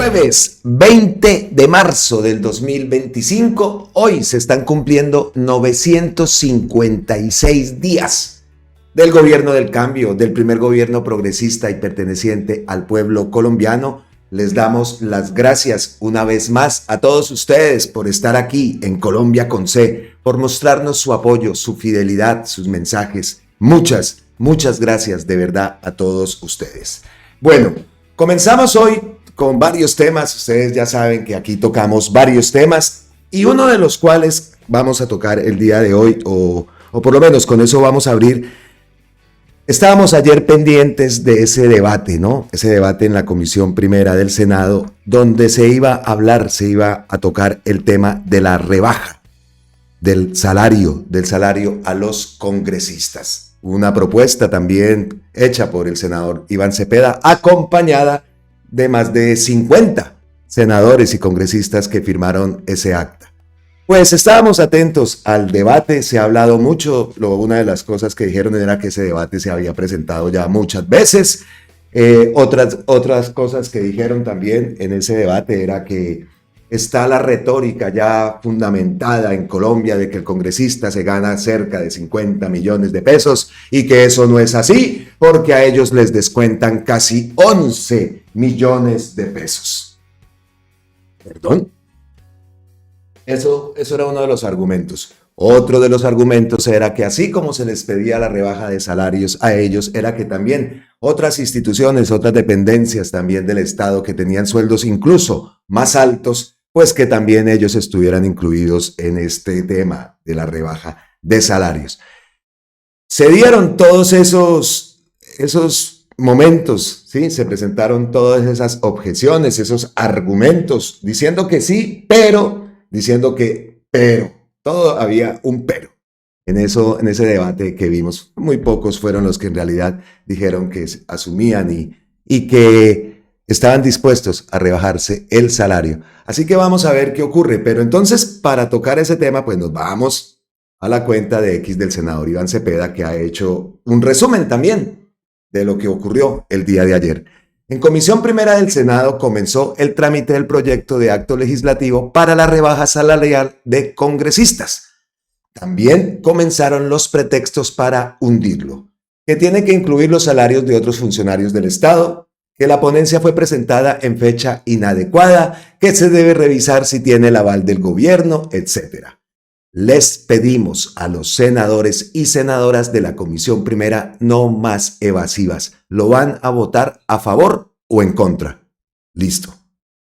Jueves 20 de marzo del 2025, hoy se están cumpliendo 956 días del gobierno del cambio, del primer gobierno progresista y perteneciente al pueblo colombiano. Les damos las gracias una vez más a todos ustedes por estar aquí en Colombia con C, por mostrarnos su apoyo, su fidelidad, sus mensajes. Muchas gracias de verdad a todos ustedes. Bueno, comenzamos hoy con varios temas. Ustedes ya saben que aquí tocamos varios temas y uno de los cuales vamos a tocar el día de hoy, o por lo menos con eso vamos a abrir. Estábamos ayer pendientes de ese debate, ¿no? Ese debate en la Comisión Primera del Senado, donde se iba a tocar el tema de la rebaja del salario a los congresistas. Una propuesta también hecha por el senador Iván Cepeda, acompañada de más de 50 senadores y congresistas que firmaron ese acta. Pues estábamos atentos al debate, se ha hablado mucho. Una de las cosas que dijeron era que ese debate se había presentado ya muchas veces. Otras cosas que dijeron también en ese debate era que está la retórica ya fundamentada en Colombia de que el congresista se gana cerca de 50 millones de pesos y que eso no es así porque a ellos les descuentan casi 11 millones de pesos. ¿Perdón? Eso era uno de los argumentos. Otro de los argumentos era que así como se les pedía la rebaja de salarios a ellos, era que también otras instituciones, otras dependencias también del Estado que tenían sueldos incluso más altos, pues que también ellos estuvieran incluidos en este tema de la rebaja de salarios. Se dieron todos esos momentos, ¿sí? Se presentaron todas esas objeciones, esos argumentos, diciendo que sí, pero todo había un pero. En ese debate que vimos, muy pocos fueron los que en realidad dijeron que asumían y que estaban dispuestos a rebajarse el salario. Así que vamos a ver qué ocurre. Pero entonces, para tocar ese tema, pues nos vamos a la cuenta de X del senador Iván Cepeda, que ha hecho un resumen también de lo que ocurrió el día de ayer. En Comisión Primera del Senado comenzó el trámite del proyecto de acto legislativo para la rebaja salarial de congresistas. También comenzaron los pretextos para hundirlo, que tiene que incluir los salarios de otros funcionarios del Estado, que la ponencia fue presentada en fecha inadecuada, que se debe revisar si tiene el aval del gobierno, etc. Les pedimos a los senadores y senadoras de la Comisión Primera no más evasivas. ¿Lo van a votar a favor o en contra? Listo.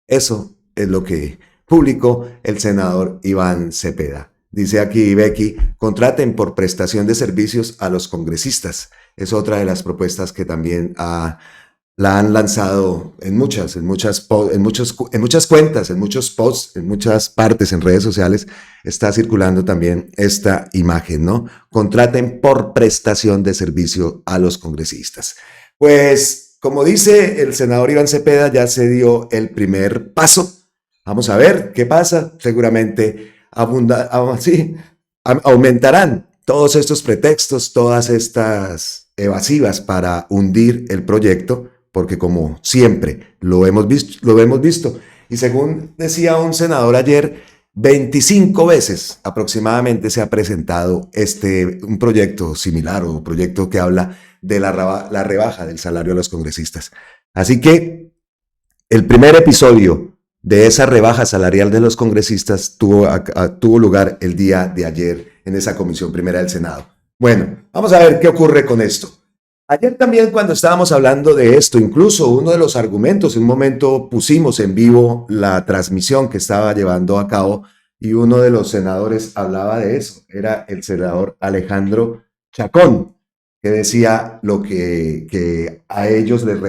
Eso es lo que publicó el senador Iván Cepeda. Dice aquí Becky, contraten por prestación de servicios a los congresistas. Es otra de las propuestas que también la han lanzado en muchas cuentas, en muchos posts, en muchas partes, en redes sociales, está circulando también esta imagen, ¿no? Contraten por prestación de servicio a los congresistas. Pues, como dice el senador Iván Cepeda, ya se dio el primer paso. Vamos a ver qué pasa. Seguramente aumentarán todos estos pretextos, todas estas evasivas para hundir el proyecto, porque como siempre lo hemos visto, y según decía un senador ayer, 25 veces aproximadamente se ha presentado un proyecto similar o un proyecto que habla de la rebaja del salario a los congresistas. Así que el primer episodio de esa rebaja salarial de los congresistas tuvo lugar el día de ayer en esa Comisión Primera del Senado. Bueno, vamos a ver qué ocurre con esto. Ayer también cuando estábamos hablando de esto, incluso uno de los argumentos, en un momento pusimos en vivo la transmisión que estaba llevando a cabo y uno de los senadores hablaba de eso, era el senador Alejandro Chacón, que decía que a ellos les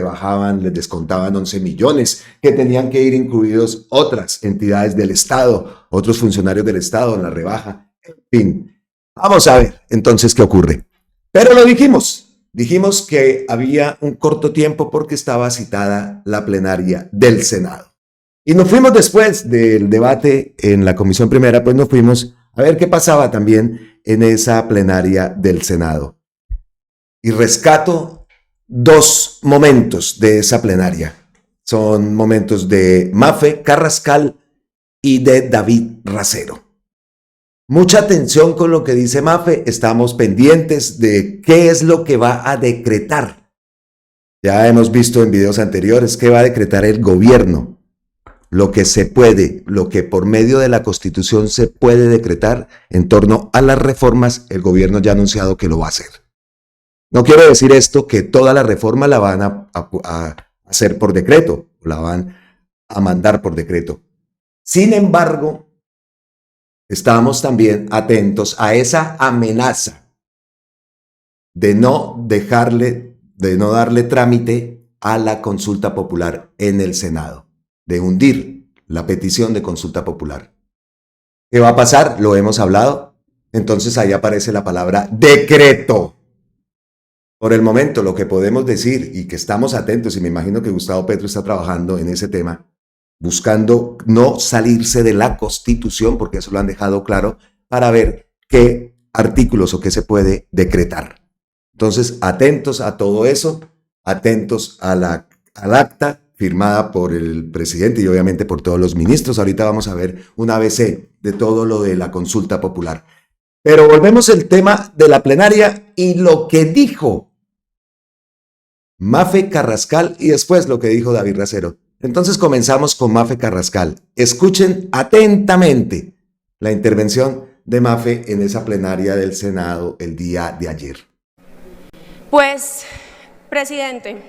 descontaban 11 millones, que tenían que ir incluidos otras entidades del Estado, otros funcionarios del Estado en la rebaja, en fin. Vamos a ver entonces qué ocurre. Pero lo dijimos que había un corto tiempo porque estaba citada la plenaria del Senado. Y nos fuimos después del debate en la Comisión Primera, pues nos fuimos a ver qué pasaba también en esa plenaria del Senado. Y rescato dos momentos de esa plenaria. Son momentos de Mafe Carrascal y de David Racero. Mucha atención con lo que dice Mafe, estamos pendientes de qué es lo que va a decretar. Ya hemos visto en videos anteriores qué va a decretar el gobierno, lo que se puede, lo que por medio de la Constitución se puede decretar en torno a las reformas, el gobierno ya ha anunciado que lo va a hacer. No quiero decir esto que toda la reforma la van a hacer por decreto, la van a mandar por decreto. Sin embargo, estamos también atentos a esa amenaza de no darle trámite a la consulta popular en el Senado, de hundir la petición de consulta popular. ¿Qué va a pasar? Lo hemos hablado. Entonces ahí aparece la palabra decreto. Por el momento, lo que podemos decir y que estamos atentos, y me imagino que Gustavo Petro está trabajando en ese tema, buscando no salirse de la Constitución, porque eso lo han dejado claro, para ver qué artículos o qué se puede decretar. Entonces, atentos a todo eso, atentos al acta firmada por el presidente y obviamente por todos los ministros. Ahorita vamos a ver un ABC de todo lo de la consulta popular. Pero volvemos al tema de la plenaria y lo que dijo Mafe Carrascal y después lo que dijo David Racero. Entonces comenzamos con Mafe Carrascal. Escuchen atentamente la intervención de Mafe en esa plenaria del Senado el día de ayer. Pues, presidente,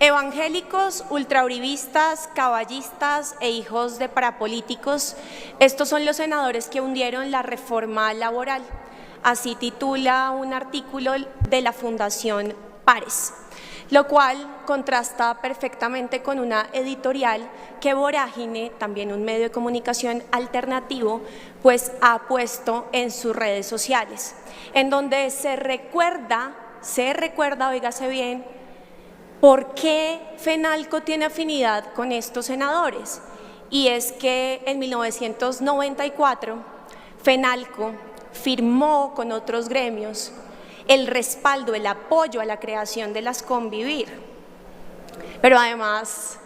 evangélicos, ultrauribistas, caballistas e hijos de parapolíticos, estos son los senadores que hundieron la reforma laboral. Así titula un artículo de la Fundación Pares, lo cual contrasta perfectamente con una editorial que Vorágine, también un medio de comunicación alternativo, pues ha puesto en sus redes sociales, en donde se recuerda, óigase bien, por qué FENALCO tiene afinidad con estos senadores. Y es que en 1994 FENALCO firmó con otros gremios el respaldo, el apoyo a la creación de las Convivir. Pero además,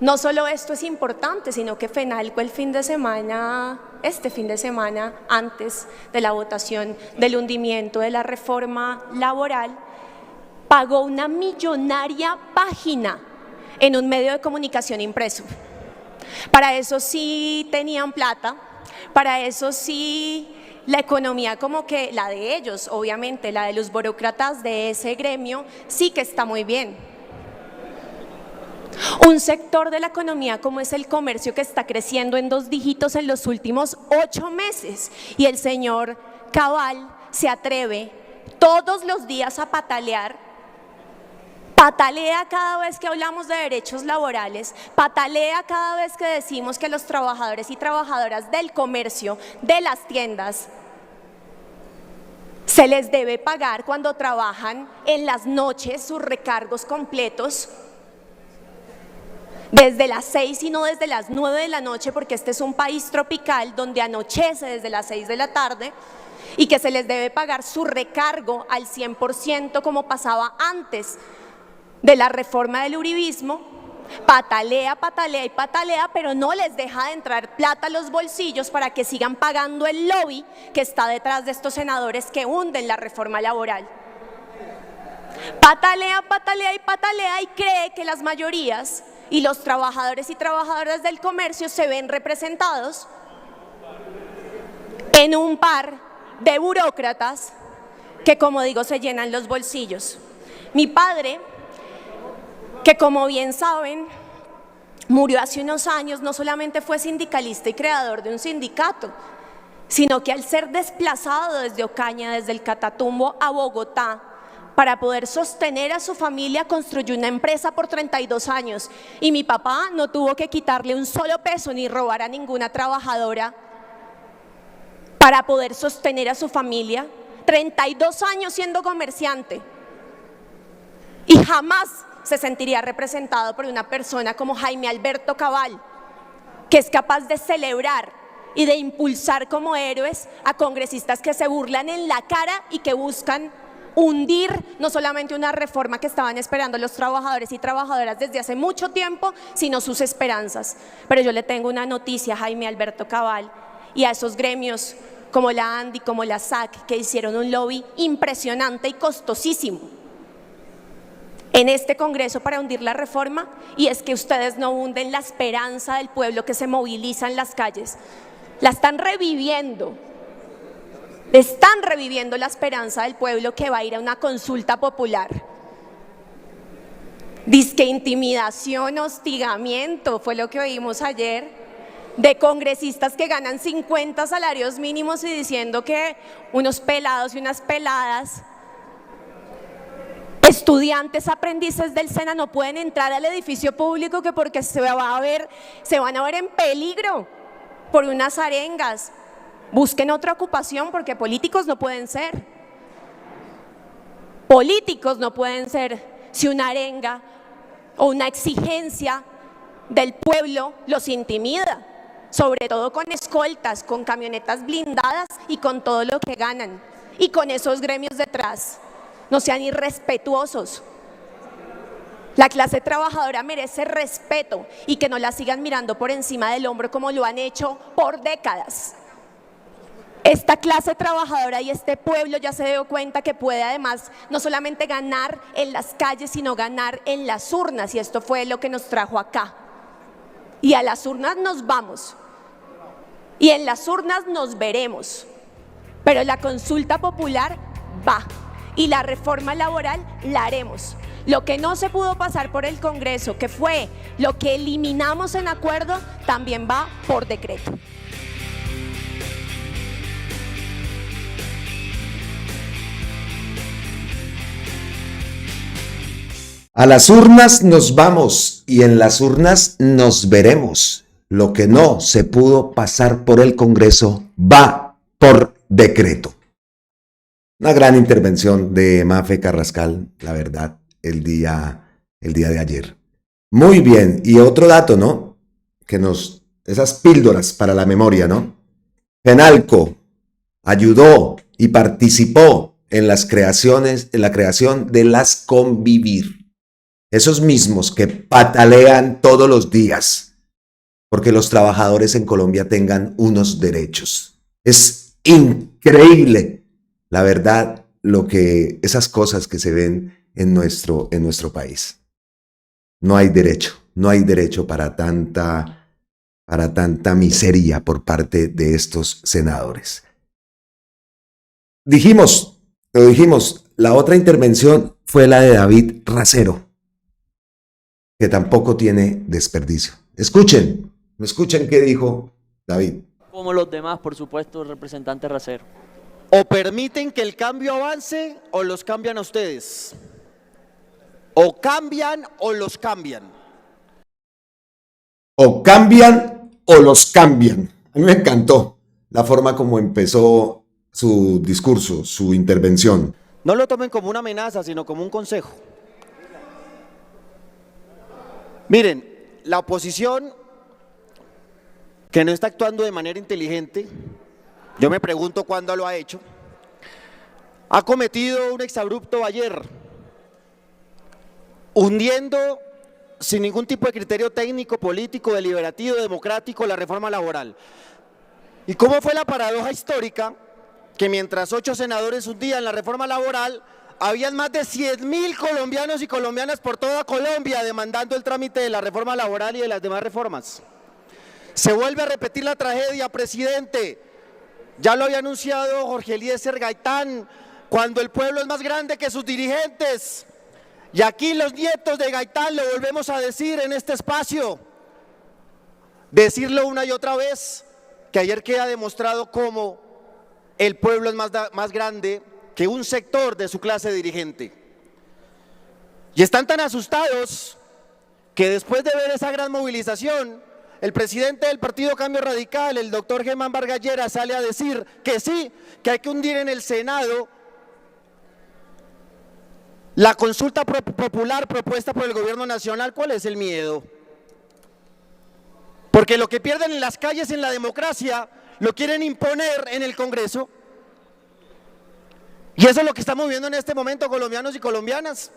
no solo esto es importante, sino que FENALCO este fin de semana, antes de la votación del hundimiento de la reforma laboral, pagó una millonaria página en un medio de comunicación impreso. Para eso sí tenían plata, para eso sí la economía como que la de ellos, obviamente, la de los burócratas de ese gremio, sí que está muy bien. Un sector de la economía como es el comercio que está creciendo en 2 dígitos en los últimos 8 meses y el señor Cabal se atreve todos los días a patalea cada vez que hablamos de derechos laborales, patalea cada vez que decimos que los trabajadores y trabajadoras del comercio, de las tiendas, se les debe pagar cuando trabajan en las noches sus recargos completos, desde las 6 y no desde las 9 de la noche, porque este es un país tropical donde anochece desde las 6 de la tarde, y que se les debe pagar su recargo al 100% como pasaba antes de la reforma del uribismo. Patalea, pero no les deja de entrar plata a los bolsillos para que sigan pagando el lobby que está detrás de estos senadores que hunden la reforma laboral. Patalea y cree que las mayorías y los trabajadores y trabajadoras del comercio se ven representados en un par de burócratas que, como digo, se llenan los bolsillos. Mi padre, que como bien saben, murió hace unos años, no solamente fue sindicalista y creador de un sindicato, sino que al ser desplazado desde Ocaña, desde el Catatumbo a Bogotá, para poder sostener a su familia, construyó una empresa por 32 años. Y mi papá no tuvo que quitarle un solo peso ni robar a ninguna trabajadora para poder sostener a su familia. 32 años siendo comerciante. Y jamás se sentiría representado por una persona como Jaime Alberto Cabal, que es capaz de celebrar y de impulsar como héroes a congresistas que se burlan en la cara y que buscan hundir no solamente una reforma que estaban esperando los trabajadores y trabajadoras desde hace mucho tiempo, sino sus esperanzas. Pero yo le tengo una noticia a Jaime Alberto Cabal y a esos gremios como la ANDI, como la SAC, que hicieron un lobby impresionante y costosísimo en este Congreso para hundir la reforma, y es que ustedes no hunden la esperanza del pueblo que se moviliza en las calles. La están reviviendo. Están reviviendo la esperanza del pueblo que va a ir a una consulta popular. Dizque intimidación, hostigamiento, fue lo que oímos ayer, de congresistas que ganan 50 salarios mínimos y diciendo que unos pelados y unas peladas, estudiantes, aprendices del SENA no pueden entrar al edificio público que porque se van a ver en peligro por unas arengas. Busquen otra ocupación porque políticos no pueden ser. Políticos no pueden ser si una arenga o una exigencia del pueblo los intimida, sobre todo con escoltas, con camionetas blindadas y con todo lo que ganan y con esos gremios detrás. No sean irrespetuosos. La clase trabajadora merece respeto y que no la sigan mirando por encima del hombro como lo han hecho por décadas. Esta clase trabajadora y este pueblo ya se dio cuenta que puede además no solamente ganar en las calles, sino ganar en las urnas, y esto fue lo que nos trajo acá. Y a las urnas nos vamos, y en las urnas nos veremos, pero la consulta popular va, y la reforma laboral la haremos. Lo que no se pudo pasar por el Congreso, que fue lo que eliminamos en acuerdo, también va por decreto. A las urnas nos vamos y en las urnas nos veremos. Lo que no se pudo pasar por el Congreso va por decreto. Una gran intervención de Mafe Carrascal, la verdad, el día de ayer. Muy bien, y otro dato, ¿no? Esas píldoras para la memoria, ¿no? Fenalco ayudó y participó en la creación de las Convivir. Esos mismos que patalean todos los días porque los trabajadores en Colombia tengan unos derechos. Es increíble, la verdad, esas cosas que se ven en nuestro país. No hay derecho para tanta miseria por parte de estos senadores. Lo dijimos, la otra intervención fue la de David Racero, que tampoco tiene desperdicio. Escuchen qué dijo David. Como los demás, por supuesto, representante Racero. O permiten que el cambio avance o los cambian a ustedes. O cambian o los cambian. O cambian o los cambian. A mí me encantó la forma como empezó su discurso, su intervención. No lo tomen como una amenaza, sino como un consejo. Miren, la oposición que no está actuando de manera inteligente, yo me pregunto cuándo lo ha hecho, ha cometido un exabrupto ayer, hundiendo sin ningún tipo de criterio técnico, político, deliberativo, democrático la reforma laboral. ¿Y cómo fue la paradoja histórica? Que mientras 8 senadores hundían la reforma laboral, habían más de 100.000 colombianos y colombianas por toda Colombia demandando el trámite de la reforma laboral y de las demás reformas. Se vuelve a repetir la tragedia, presidente. Ya lo había anunciado Jorge Eliezer Gaitán, cuando el pueblo es más grande que sus dirigentes. Y aquí los nietos de Gaitán lo volvemos a decir en este espacio. Decirlo una y otra vez, que ayer queda demostrado cómo el pueblo es más grande que un sector de su clase dirigente. Y están tan asustados que después de ver esa gran movilización, el presidente del Partido Cambio Radical, el doctor Germán Vargas Lleras, sale a decir que sí, que hay que hundir en el Senado la consulta popular propuesta por el gobierno nacional. ¿Cuál es el miedo? Porque lo que pierden en las calles, en la democracia, lo quieren imponer en el Congreso. Y eso es lo que estamos viendo en este momento, colombianos y colombianas.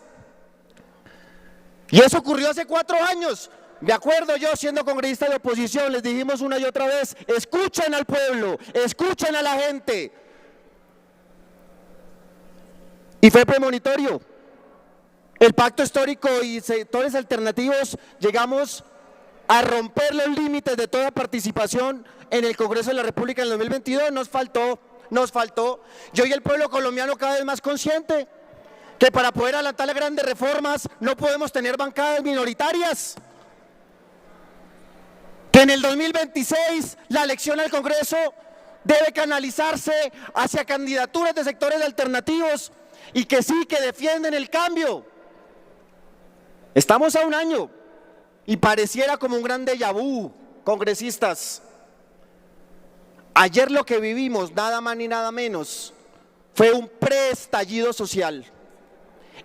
Y eso ocurrió hace 4 años. Me acuerdo yo, siendo congresista de oposición, les dijimos una y otra vez, escuchen al pueblo, escuchen a la gente. Y fue premonitorio. El pacto histórico y sectores alternativos llegamos a romper los límites de toda participación en el Congreso de la República en el 2022. Nos faltó. Y hoy el pueblo colombiano cada vez más consciente que para poder adelantar las grandes reformas no podemos tener bancadas minoritarias. Que en el 2026 la elección al Congreso debe canalizarse hacia candidaturas de sectores alternativos y que sí, que defienden el cambio. Estamos a 1 año y pareciera como un gran déjà vu, congresistas. Ayer lo que vivimos, nada más ni nada menos, fue un preestallido social.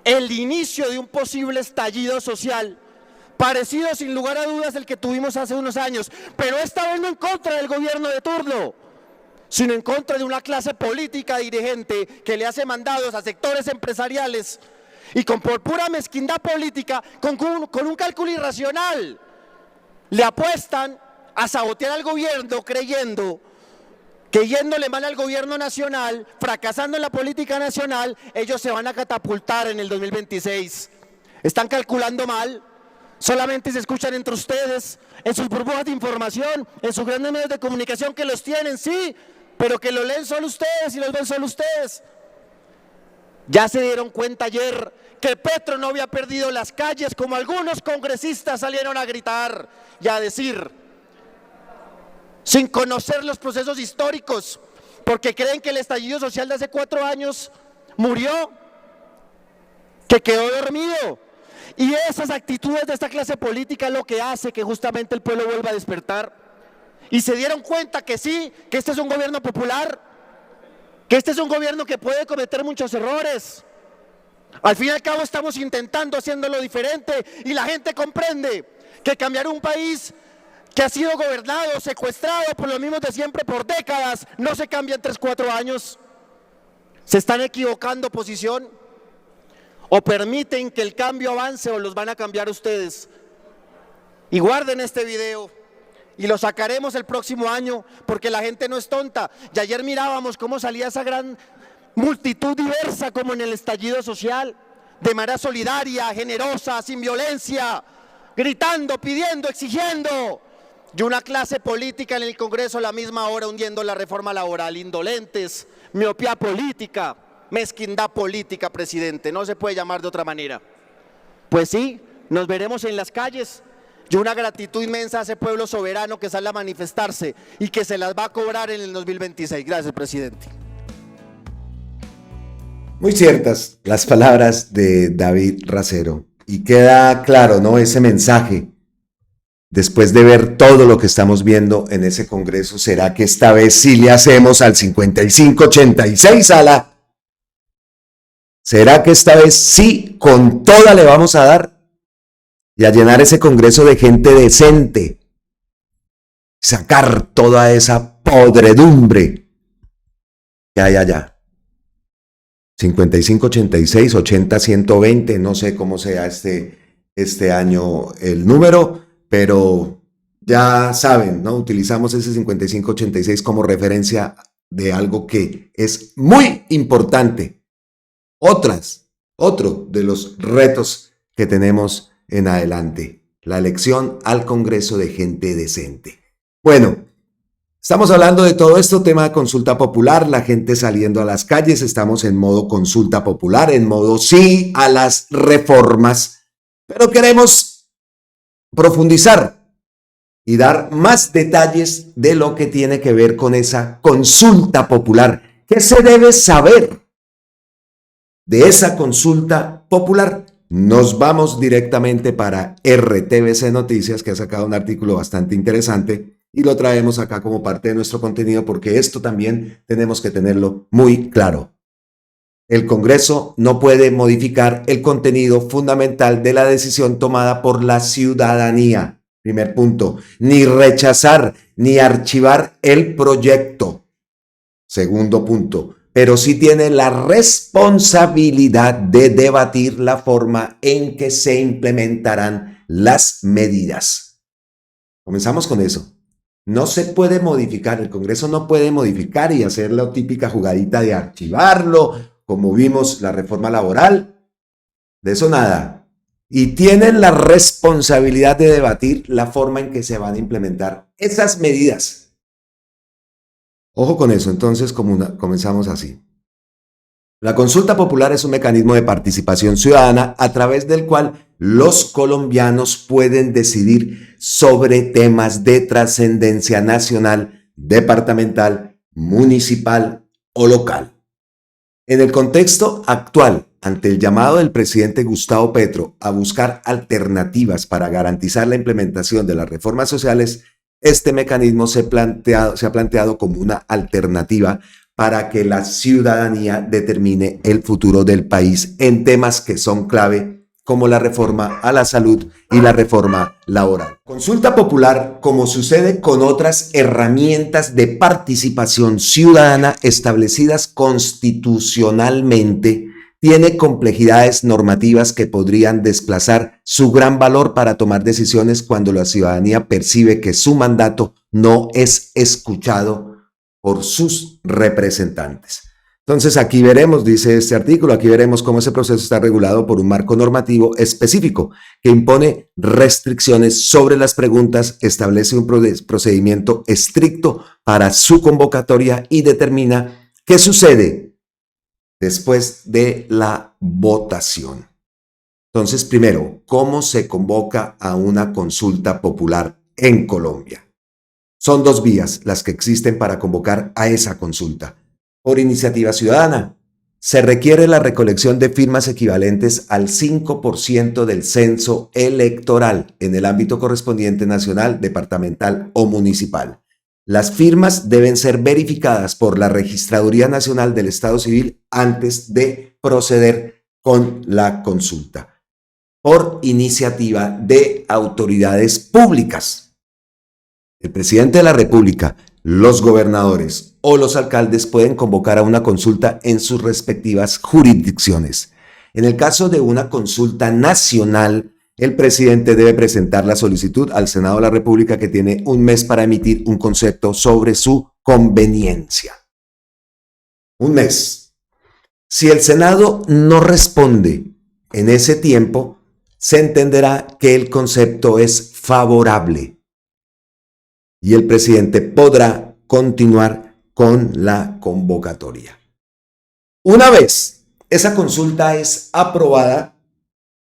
El inicio de un posible estallido social, parecido sin lugar a dudas al que tuvimos hace unos años, pero esta vez no en contra del gobierno de turno, sino en contra de una clase política dirigente que le hace mandados a sectores empresariales y por pura mezquindad política, con un cálculo irracional, le apuestan a sabotear al gobierno creyendo que yéndole mal al gobierno nacional, fracasando en la política nacional, ellos se van a catapultar en el 2026. Están calculando mal, solamente se escuchan entre ustedes, en sus burbujas de información, en sus grandes medios de comunicación que los tienen, sí, pero que lo leen solo ustedes y los ven solo ustedes. Ya se dieron cuenta ayer que Petro no había perdido las calles como algunos congresistas salieron a gritar y a decir, sin conocer los procesos históricos, porque creen que el estallido social de hace 4 años murió, que quedó dormido. Y esas actitudes de esta clase política es lo que hace que justamente el pueblo vuelva a despertar. Y se dieron cuenta que sí, que este es un gobierno popular, que este es un gobierno que puede cometer muchos errores. Al fin y al cabo estamos intentando haciéndolo diferente y la gente comprende que cambiar un país que ha sido gobernado, secuestrado por los mismos de siempre por décadas, no se cambia en 3 o 4 años. Se están equivocando posición, o permiten que el cambio avance o los van a cambiar ustedes. Y guarden este video y lo sacaremos el próximo año porque la gente no es tonta. Y ayer mirábamos cómo salía esa gran multitud diversa como en el estallido social, de manera solidaria, generosa, sin violencia, gritando, pidiendo, exigiendo. Y una clase política en el Congreso a la misma hora hundiendo la reforma laboral, indolentes, miopía política, mezquindad política, presidente, no se puede llamar de otra manera. Pues sí, nos veremos en las calles y una gratitud inmensa a ese pueblo soberano que sale a manifestarse y que se las va a cobrar en el 2026. Gracias, presidente. Muy ciertas las palabras de David Racero y queda claro, ¿no? Ese mensaje. Después de ver todo lo que estamos viendo en ese Congreso, ¿será que esta vez sí le hacemos al 5586 Sala? ¿Será que esta vez sí, con toda le vamos a dar? Y a llenar ese Congreso de gente decente. Sacar toda esa podredumbre que hay allá. 5586, 80-120, no sé cómo sea este año el número, pero ya saben, ¿no? Utilizamos ese 5586 como referencia de algo que es muy importante. Otro de los retos que tenemos en adelante, la elección al Congreso de gente decente. Bueno, estamos hablando de todo esto, tema de consulta popular, la gente saliendo a las calles, estamos en modo consulta popular, en modo sí a las reformas, pero queremos profundizar y dar más detalles de lo que tiene que ver con esa consulta popular. ¿Qué se debe saber de esa consulta popular? Nos vamos directamente para RTBC Noticias, que ha sacado un artículo bastante interesante y lo traemos acá como parte de nuestro contenido porque esto también tenemos que tenerlo muy claro. El Congreso no puede modificar el contenido fundamental de la decisión tomada por la ciudadanía. Primer punto, ni rechazar ni archivar el proyecto. Segundo punto, pero sí tiene la responsabilidad de debatir la forma en que se implementarán las medidas. Comenzamos con eso. No se puede modificar, el Congreso no puede modificar y hacer la típica jugadita de archivarlo, como vimos la reforma laboral. De eso nada. Y tienen la responsabilidad de debatir la forma en que se van a implementar esas medidas. Ojo con eso, entonces comenzamos así. La consulta popular es un mecanismo de participación ciudadana a través del cual los colombianos pueden decidir sobre temas de trascendencia nacional, departamental, municipal o local. En el contexto actual, ante el llamado del presidente Gustavo Petro a buscar alternativas para garantizar la implementación de las reformas sociales, este mecanismo se ha planteado como una alternativa para que la ciudadanía determine el futuro del país en temas que son clave, como la reforma a la salud y la reforma laboral. Consulta popular, como sucede con otras herramientas de participación ciudadana establecidas constitucionalmente, tiene complejidades normativas que podrían desplazar su gran valor para tomar decisiones cuando la ciudadanía percibe que su mandato no es escuchado por sus representantes. Entonces aquí veremos, dice este artículo, aquí veremos cómo ese proceso está regulado por un marco normativo específico que impone restricciones sobre las preguntas, establece un procedimiento estricto para su convocatoria y determina qué sucede después de la votación. Entonces, primero, ¿cómo se convoca a una consulta popular en Colombia? Son dos vías las que existen para convocar a esa consulta. Por iniciativa ciudadana, se requiere la recolección de firmas equivalentes al 5% del censo electoral en el ámbito correspondiente nacional, departamental o municipal. Las firmas deben ser verificadas por la Registraduría Nacional del Estado Civil antes de proceder con la consulta. Por iniciativa de autoridades públicas. El presidente de la República, los gobernadores o los alcaldes pueden convocar a una consulta en sus respectivas jurisdicciones. En el caso de una consulta nacional, el presidente debe presentar la solicitud al Senado de la República, que tiene un mes para emitir un concepto sobre su conveniencia. Un mes. Si el Senado no responde en ese tiempo, se entenderá que el concepto es favorable y el presidente podrá continuar con la convocatoria. Una vez esa consulta es aprobada,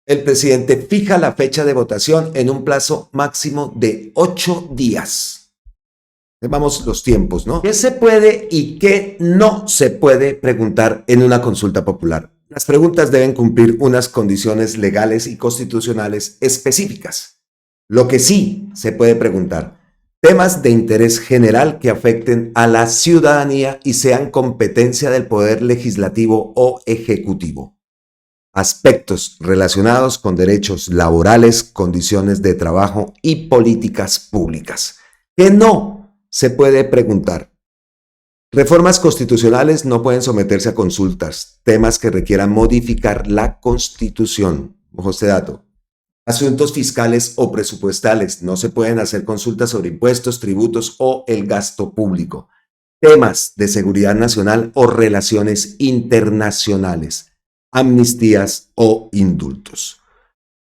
el presidente fija la fecha de votación en un plazo máximo de 8 días. Vamos los tiempos, ¿no? ¿Qué se puede y qué no se puede preguntar en una consulta popular? Las preguntas deben cumplir unas condiciones legales y constitucionales específicas. Lo que sí se puede preguntar: temas de interés general que afecten a la ciudadanía y sean competencia del Poder Legislativo o Ejecutivo. Aspectos relacionados con derechos laborales, condiciones de trabajo y políticas públicas. ¿Qué no se puede preguntar? Reformas constitucionales no pueden someterse a consultas, temas que requieran modificar la Constitución. Ojo este dato. Asuntos fiscales o presupuestales, no se pueden hacer consultas sobre impuestos, tributos o el gasto público. Temas de seguridad nacional o relaciones internacionales. Amnistías o indultos.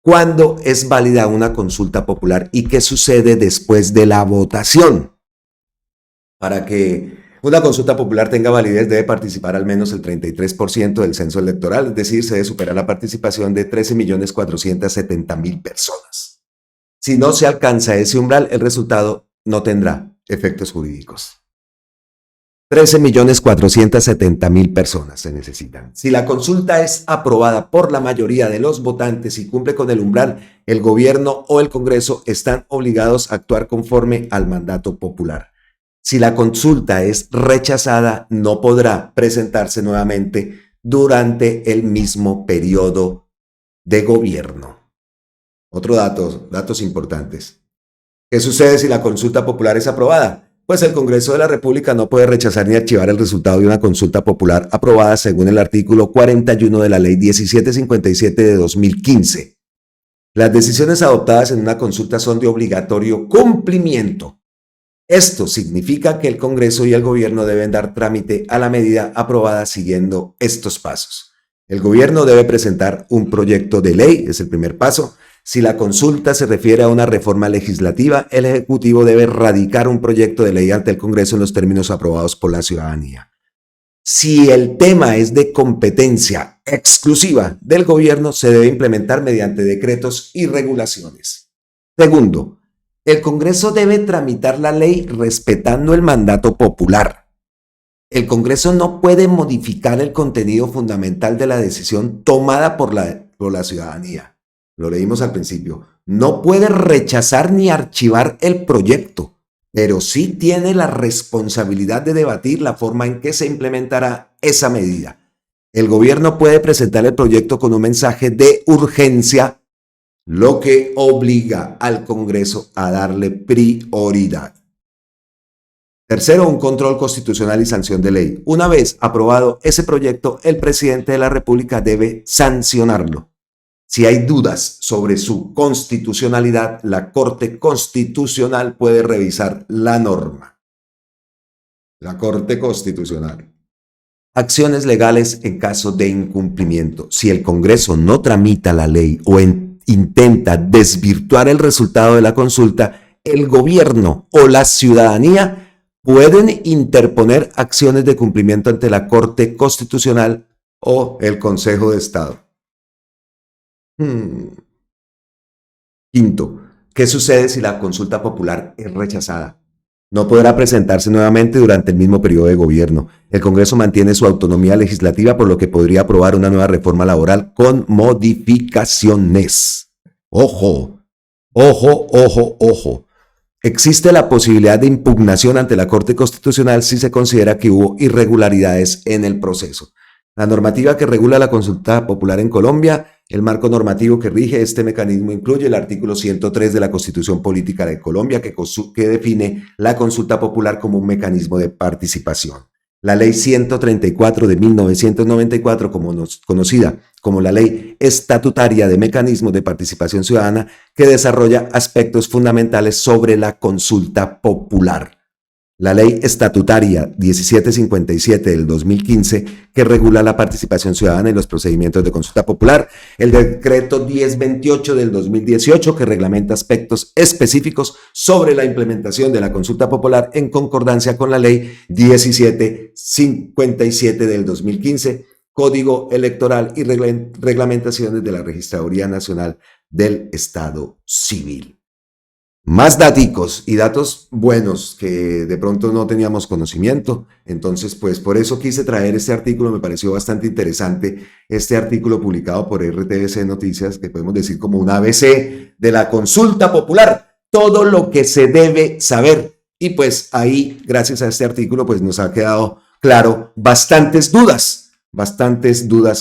¿Cuándo es válida una consulta popular y qué sucede después de la votación? Para que una consulta popular tenga validez, debe participar al menos el 33% del censo electoral, es decir, se debe superar la participación de 13.470.000 personas. Si no se alcanza ese umbral, el resultado no tendrá efectos jurídicos. 13.470.000 personas se necesitan. Si la consulta es aprobada por la mayoría de los votantes y cumple con el umbral, el gobierno o el Congreso están obligados a actuar conforme al mandato popular. Si la consulta es rechazada, no podrá presentarse nuevamente durante el mismo periodo de gobierno. Otro datos importantes. ¿Qué sucede si la consulta popular es aprobada? pues el Congreso de la República no puede rechazar ni archivar el resultado de una consulta popular aprobada según el artículo 41 de la Ley 1757 de 2015. Las decisiones adoptadas en una consulta son de obligatorio cumplimiento. Esto significa que el Congreso y el Gobierno deben dar trámite a la medida aprobada siguiendo estos pasos. El Gobierno debe presentar un proyecto de ley, es el primer paso. Si la consulta se refiere a una reforma legislativa, el Ejecutivo debe radicar un proyecto de ley ante el Congreso en los términos aprobados por la ciudadanía. Si el tema es de competencia exclusiva del Gobierno, se debe implementar mediante decretos y regulaciones. Segundo, el Congreso debe tramitar la ley respetando el mandato popular. El Congreso no puede modificar el contenido fundamental de la decisión tomada por la ciudadanía. Lo leímos al principio. No puede rechazar ni archivar el proyecto, pero sí tiene la responsabilidad de debatir la forma en que se implementará esa medida. El Gobierno puede presentar el proyecto con un mensaje de urgencia, lo que obliga al Congreso a darle prioridad. Tercero, un control constitucional y sanción de ley. Una vez aprobado ese proyecto, el presidente de la República debe sancionarlo. Si hay dudas sobre su constitucionalidad, la Corte Constitucional puede revisar la norma. La Corte Constitucional. Acciones legales en caso de incumplimiento. Si el Congreso no tramita la ley o intenta desvirtuar el resultado de la consulta, el Gobierno o la ciudadanía pueden interponer acciones de cumplimiento ante la Corte Constitucional o el Consejo de Estado. Quinto, ¿qué sucede si la consulta popular es rechazada? No podrá presentarse nuevamente durante el mismo periodo de gobierno. El Congreso mantiene su autonomía legislativa, por lo que podría aprobar una nueva reforma laboral con modificaciones. Ojo, ojo, ojo, ojo. Existe la posibilidad de impugnación ante la Corte Constitucional si se considera que hubo irregularidades en el proceso. La normativa que regula la consulta popular en Colombia, el marco normativo que rige este mecanismo incluye el artículo 103 de la Constitución Política de Colombia, que define la consulta popular como un mecanismo de participación. La Ley 134 de 1994, conocida como la Ley Estatutaria de Mecanismos de Participación Ciudadana, que desarrolla aspectos fundamentales sobre la consulta popular. La Ley Estatutaria 1757 del 2015, que regula la participación ciudadana en los procedimientos de consulta popular. El Decreto 1028 del 2018, que reglamenta aspectos específicos sobre la implementación de la consulta popular en concordancia con la Ley 1757 del 2015, Código Electoral y reglamentaciones de la Registraduría Nacional del Estado Civil. Más daticos y datos buenos que de pronto no teníamos conocimiento. Entonces, pues por eso quise traer este artículo. Me pareció bastante interesante este artículo publicado por RTBC Noticias, que podemos decir como un ABC de la consulta popular. Todo lo que se debe saber. Y pues ahí, gracias a este artículo, pues nos ha quedado claro bastantes dudas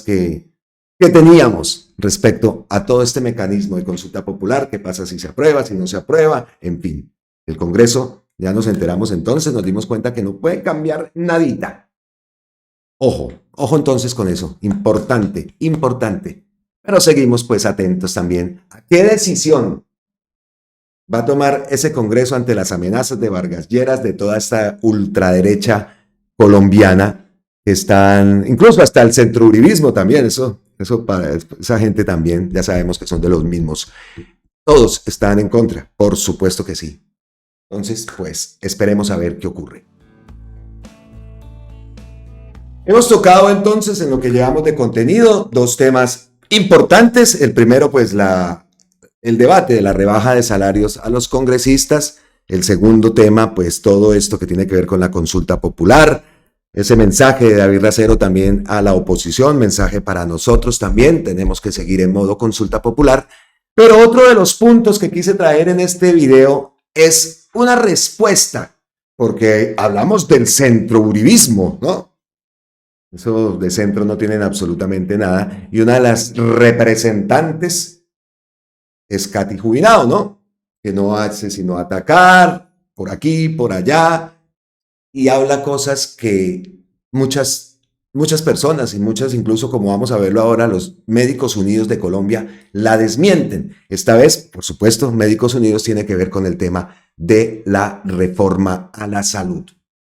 que teníamos respecto a todo este mecanismo de consulta popular. ¿Qué pasa si se aprueba, si no se aprueba? En fin, el Congreso, ya nos enteramos entonces, nos dimos cuenta que no puede cambiar nadita. Ojo entonces con eso, importante. Pero seguimos pues atentos también a qué decisión va a tomar ese Congreso ante las amenazas de Vargas Lleras, de toda esta ultraderecha colombiana, que están, incluso hasta el centrouribismo también, eso para esa gente también, ya sabemos que son de los mismos. Todos están en contra, por supuesto que sí. Entonces, pues, esperemos a ver qué ocurre. Hemos tocado entonces, en lo que llevamos de contenido, dos temas importantes. El primero, pues, el debate de la rebaja de salarios a los congresistas. El segundo tema, pues, todo esto que tiene que ver con la consulta popular. Ese mensaje de David Racero también a la oposición, mensaje para nosotros también, tenemos que seguir en modo consulta popular. Pero otro de los puntos que quise traer en este video es una respuesta, porque hablamos del centrouribismo, ¿no? Eso de centro no tienen absolutamente nada. Y una de las representantes es Katy Jubinado, ¿no? Que no hace sino atacar por aquí, por allá, y habla cosas que muchas personas y muchas, incluso como vamos a verlo ahora, los Médicos Unidos de Colombia la desmienten. Esta vez, por supuesto, Médicos Unidos tiene que ver con el tema de la reforma a la salud,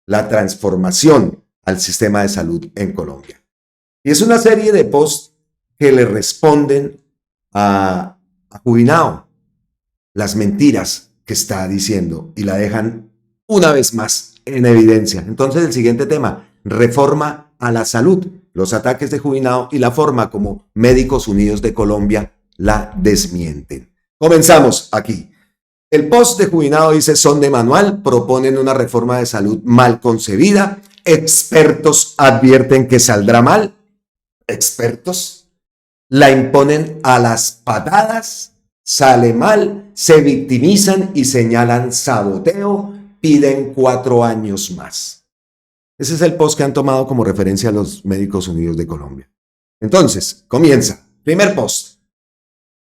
la transformación al sistema de salud en Colombia. Y es una serie de posts que le responden a Jubinao las mentiras que está diciendo y la dejan una vez más en evidencia. Entonces, el siguiente tema, reforma a la salud, los ataques de Jubinao y la forma como Médicos Unidos de Colombia la desmienten. Comenzamos aquí. El post de Jubinao dice: son de manual, proponen una reforma de salud mal concebida, expertos advierten que saldrá mal, expertos la imponen a las patadas, sale mal, se victimizan y señalan saboteo, piden 4 años más. Ese es el post que han tomado como referencia a los Médicos Unidos de Colombia. Entonces, comienza. Primer post.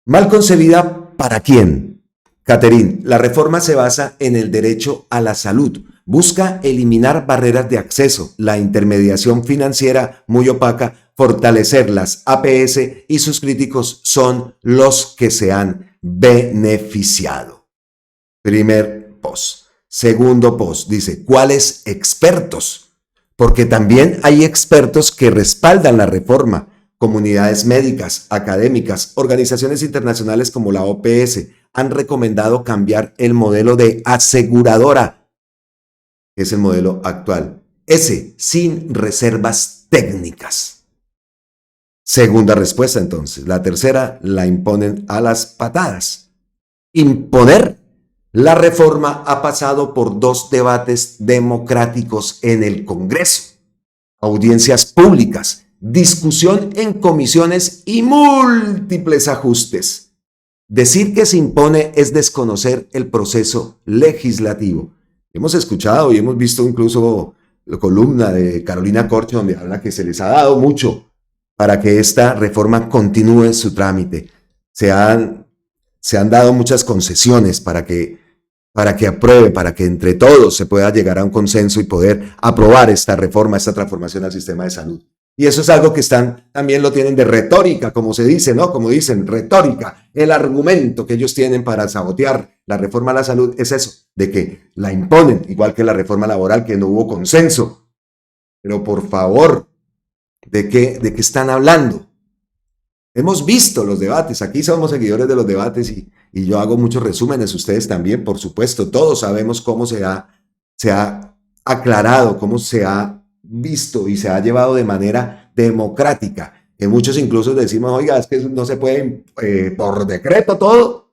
Mal concebida, ¿para quién? Catherine, la reforma se basa en el derecho a la salud. Busca eliminar barreras de acceso, la intermediación financiera muy opaca, fortalecer las APS y sus críticos son los que se han beneficiado. Primer post. Segundo post dice: ¿cuáles expertos? Porque también hay expertos que respaldan la reforma. Comunidades médicas, académicas, organizaciones internacionales como la OPS han recomendado cambiar el modelo de aseguradora, que es el modelo actual. Ese, sin reservas técnicas. Segunda respuesta, entonces. La tercera la imponen a las patadas. Imponer la reforma ha pasado por 2 debates democráticos en el Congreso, audiencias públicas, discusión en comisiones y múltiples ajustes. Decir que se impone es desconocer el proceso legislativo. Hemos escuchado y hemos visto incluso la columna de Carolina Corcho donde habla que se les ha dado mucho para que esta reforma continúe su trámite. Se han dado muchas concesiones para que apruebe, para que entre todos se pueda llegar a un consenso y poder aprobar esta reforma, esta transformación al sistema de salud. Y eso es algo que también lo tienen de retórica, como se dice, ¿no? Como dicen, retórica. El argumento que ellos tienen para sabotear la reforma a la salud es eso, de que la imponen, igual que la reforma laboral, que no hubo consenso. Pero por favor, ¿de qué están hablando? Hemos visto los debates, aquí somos seguidores de los debates y yo hago muchos resúmenes, ustedes también, por supuesto, todos sabemos cómo se ha aclarado, cómo se ha visto y se ha llevado de manera democrática, que muchos incluso decimos: oiga, es que no se puede por decreto todo,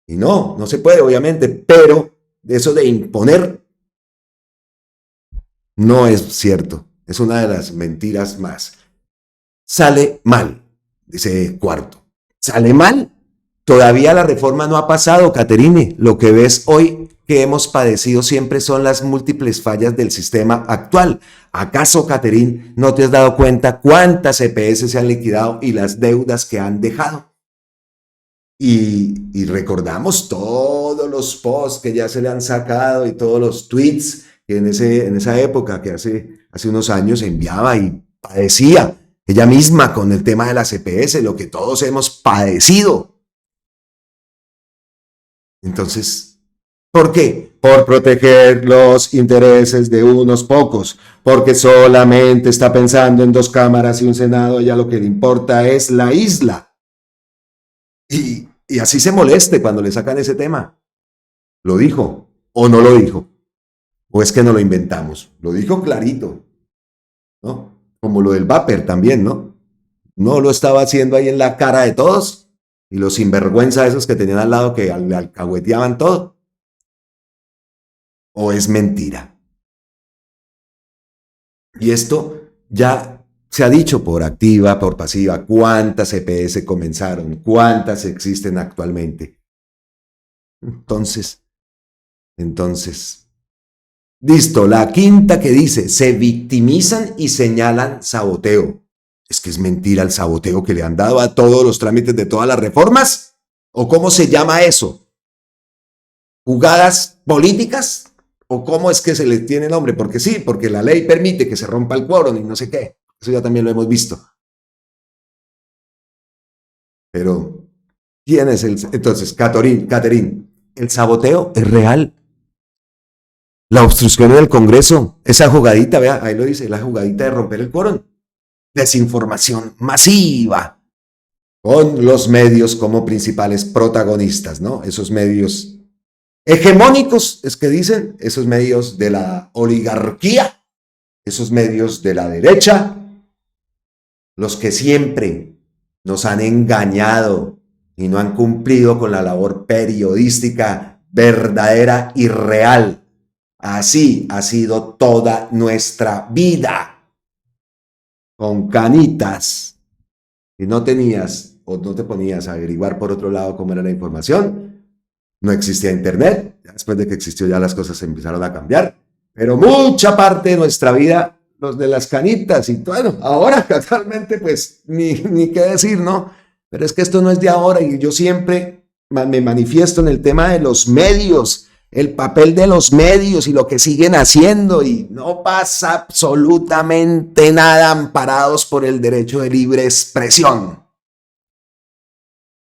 y no se puede obviamente, pero eso de imponer no es cierto, es una de las mentiras más. Sale mal, dice Cuarto, sale mal, todavía la reforma no ha pasado, Catherine, lo que ves hoy que hemos padecido siempre son las múltiples fallas del sistema actual. ¿Acaso, Catherine, no te has dado cuenta cuántas EPS se han liquidado y las deudas que han dejado? Y recordamos todos los posts que ya se le han sacado y todos los tweets que en esa época, que hace unos años, se enviaba y padecía ella misma con el tema de las EPS, lo que todos hemos padecido. Entonces, ¿por qué? Por proteger los intereses de unos pocos, porque solamente está pensando en 2 cámaras y un senado, ya lo que le importa es la isla. Y así se moleste cuando le sacan ese tema. ¿Lo dijo o no lo dijo? ¿O es que no lo inventamos? Lo dijo clarito, ¿no? Como lo del vapor también, ¿no? No lo estaba haciendo ahí en la cara de todos y los sinvergüenza esos que tenían al lado que alcahueteaban todo. ¿O es mentira? Y esto ya se ha dicho por activa, por pasiva, cuántas EPS comenzaron, cuántas existen actualmente. Entonces, listo, la quinta que dice: se victimizan y señalan saboteo. ¿Es que es mentira el saboteo que le han dado a todos los trámites de todas las reformas? ¿O cómo se llama eso? ¿Jugadas políticas? ¿O cómo es que se le tiene nombre? Porque sí, porque la ley permite que se rompa el quórum y no sé qué. Eso ya también lo hemos visto. Pero, ¿quién es el...? Entonces, Catherine, ¿el saboteo es real? La obstrucción en el Congreso, esa jugadita, vea, ahí lo dice, la jugadita de romper el quórum. Desinformación masiva, con los medios como principales protagonistas, ¿no? Esos medios hegemónicos, es que dicen, esos medios de la oligarquía, esos medios de la derecha, los que siempre nos han engañado y no han cumplido con la labor periodística verdadera y real. Así ha sido toda nuestra vida, con canitas. Si no tenías o no te ponías a averiguar por otro lado cómo era la información, no existía internet. Después de que existió ya las cosas se empezaron a cambiar, pero mucha parte de nuestra vida, los de las canitas, y bueno, ahora casualmente pues ni qué decir, ¿no? Pero es que esto no es de ahora y yo siempre me manifiesto en el tema de los medios, el papel de los medios y lo que siguen haciendo, y no pasa absolutamente nada amparados por el derecho de libre expresión.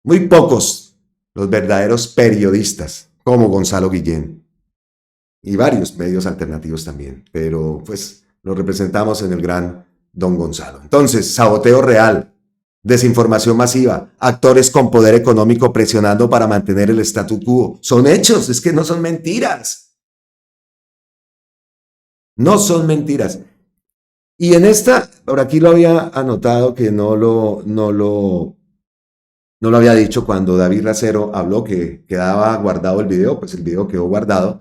Muy pocos los verdaderos periodistas, como Gonzalo Guillén, y varios medios alternativos también, pero pues lo representamos en el gran Don Gonzalo. Entonces, saboteo real, desinformación masiva, actores con poder económico presionando para mantener el statu quo. Son hechos, es que no son mentiras. No son mentiras. Y en esta, por aquí lo había anotado que no lo había dicho cuando David Racero habló que quedaba guardado el video, pues el video quedó guardado.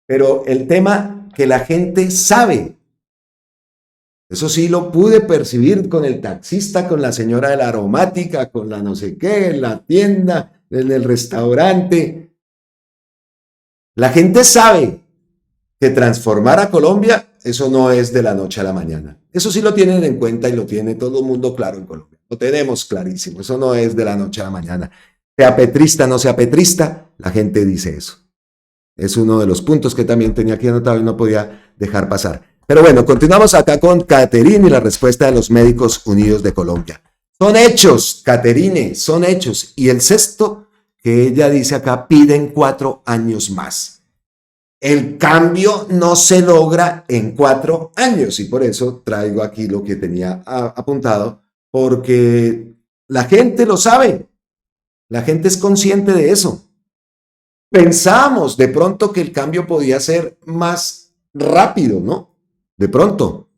Pero el tema que la gente sabe, eso sí lo pude percibir con el taxista, con la señora de la aromática, con la no sé qué, en la tienda, en el restaurante. La gente sabe que transformar a Colombia, eso no es de la noche a la mañana. Eso sí lo tienen en cuenta y lo tiene todo el mundo claro en Colombia. Lo tenemos clarísimo, eso no es de la noche a la mañana. Sea petrista, no sea petrista, la gente dice eso. Es uno de los puntos que también tenía aquí anotado y no podía dejar pasar. Pero bueno, continuamos acá con Catherine y la respuesta de los Médicos Unidos de Colombia. Son hechos, Catherine, son hechos. Y el sexto que ella dice acá, piden 4 años más. El cambio no se logra en 4 años y por eso traigo aquí lo que tenía apuntado, porque la gente lo sabe, la gente es consciente de eso. Pensamos de pronto que el cambio podía ser más rápido, ¿no? De pronto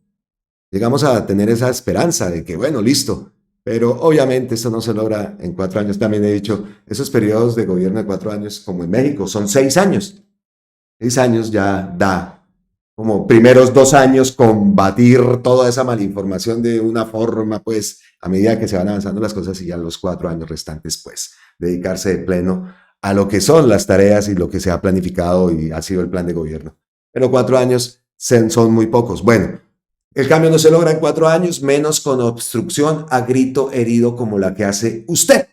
llegamos a tener esa esperanza de que, bueno, listo, pero obviamente eso no se logra en 4 años. También he dicho, esos periodos de gobierno de 4 años, como en México, son 6 años. 6 años ya da, como primeros 2 años, combatir toda esa malinformación de una forma, pues, a medida que se van avanzando las cosas, y ya los 4 años restantes, pues, dedicarse de pleno a lo que son las tareas y lo que se ha planificado y ha sido el plan de gobierno. Pero 4 años son muy pocos. Bueno, el cambio no se logra en 4 años, menos con obstrucción a grito herido como la que hace usted.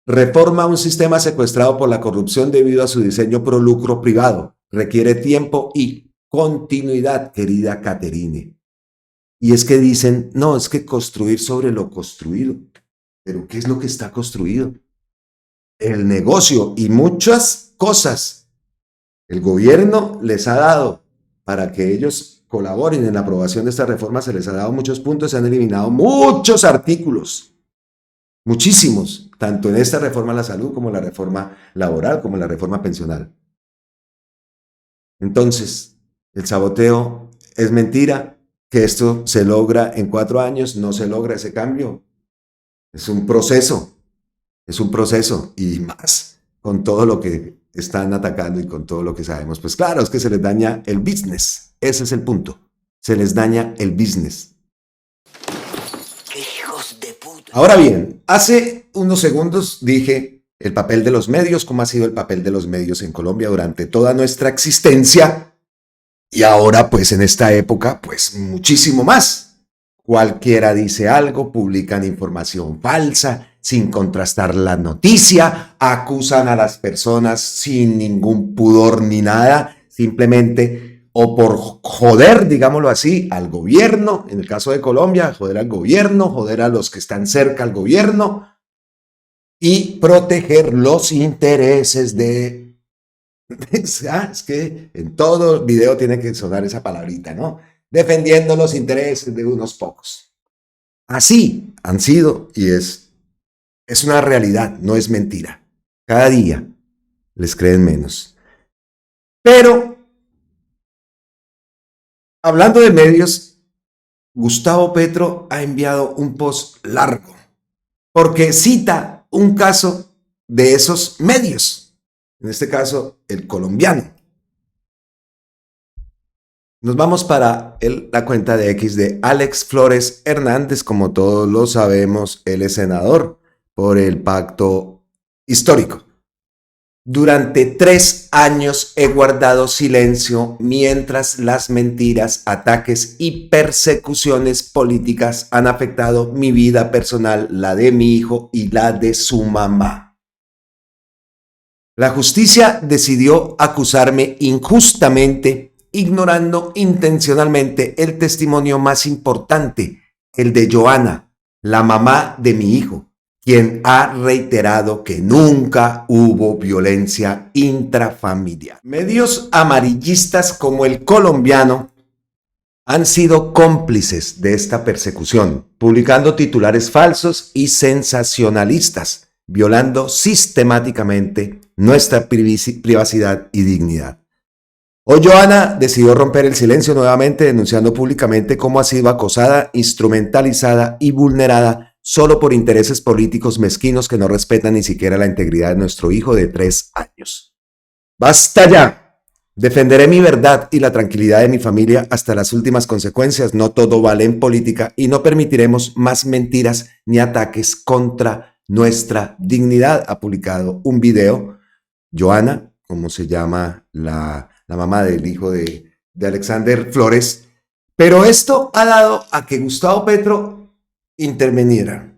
Reforma un sistema secuestrado por la corrupción debido a su diseño pro lucro privado. Requiere tiempo y continuidad, querida Catherine. Y es que dicen, no, es que construir sobre lo construido. Pero ¿qué es lo que está construido? El negocio y muchas cosas. El gobierno les ha dado para que ellos colaboren en la aprobación de esta reforma, se les ha dado muchos puntos, se han eliminado muchos artículos, muchísimos, tanto en esta reforma a la salud como la reforma laboral, como la reforma pensional. Entonces, el saboteo es mentira, que esto se logra en 4 años, no se logra ese cambio. Es un proceso y más con todo lo que están atacando y con todo lo que sabemos. Pues claro, es que se les daña el business. Ese es el punto. Se les daña el business. Hijos de puta. Ahora bien, hace unos segundos dije el papel de los medios, cómo ha sido el papel de los medios en Colombia durante toda nuestra existencia. Y ahora, pues en esta época, pues muchísimo más. Cualquiera dice algo, publican información falsa, sin contrastar la noticia, acusan a las personas sin ningún pudor ni nada, simplemente o por joder, digámoslo así, al gobierno, en el caso de Colombia, joder al gobierno, joder a los que están cerca al gobierno y proteger los intereses de... Es que en todo video tiene que sonar esa palabrita, ¿no? Defendiendo los intereses de unos pocos. Así han sido y es una realidad, no es mentira. Cada día les creen menos. Pero, hablando de medios, Gustavo Petro ha enviado un post largo porque cita un caso de esos medios, en este caso el colombiano. Nos vamos para la cuenta de X de Alex Flores Hernández. Como todos lo sabemos, él es senador por el pacto histórico. Durante 3 años he guardado silencio mientras las mentiras, ataques y persecuciones políticas han afectado mi vida personal, la de mi hijo y la de su mamá. La justicia decidió acusarme injustamente, ignorando intencionalmente el testimonio más importante, el de Joana, la mamá de mi hijo, quien ha reiterado que nunca hubo violencia intrafamiliar. Medios amarillistas como El Colombiano han sido cómplices de esta persecución, publicando titulares falsos y sensacionalistas, violando sistemáticamente nuestra privacidad y dignidad. Hoy Joana decidió romper el silencio nuevamente, denunciando públicamente cómo ha sido acosada, instrumentalizada y vulnerada solo por intereses políticos mezquinos que no respetan ni siquiera la integridad de nuestro hijo de 3 años. ¡Basta ya! Defenderé mi verdad y la tranquilidad de mi familia hasta las últimas consecuencias. No todo vale en política y no permitiremos más mentiras ni ataques contra nuestra dignidad. Ha publicado un video, Joana, como se llama la mamá del hijo de Alexander Flores, pero esto ha dado a que Gustavo Petro interviniera.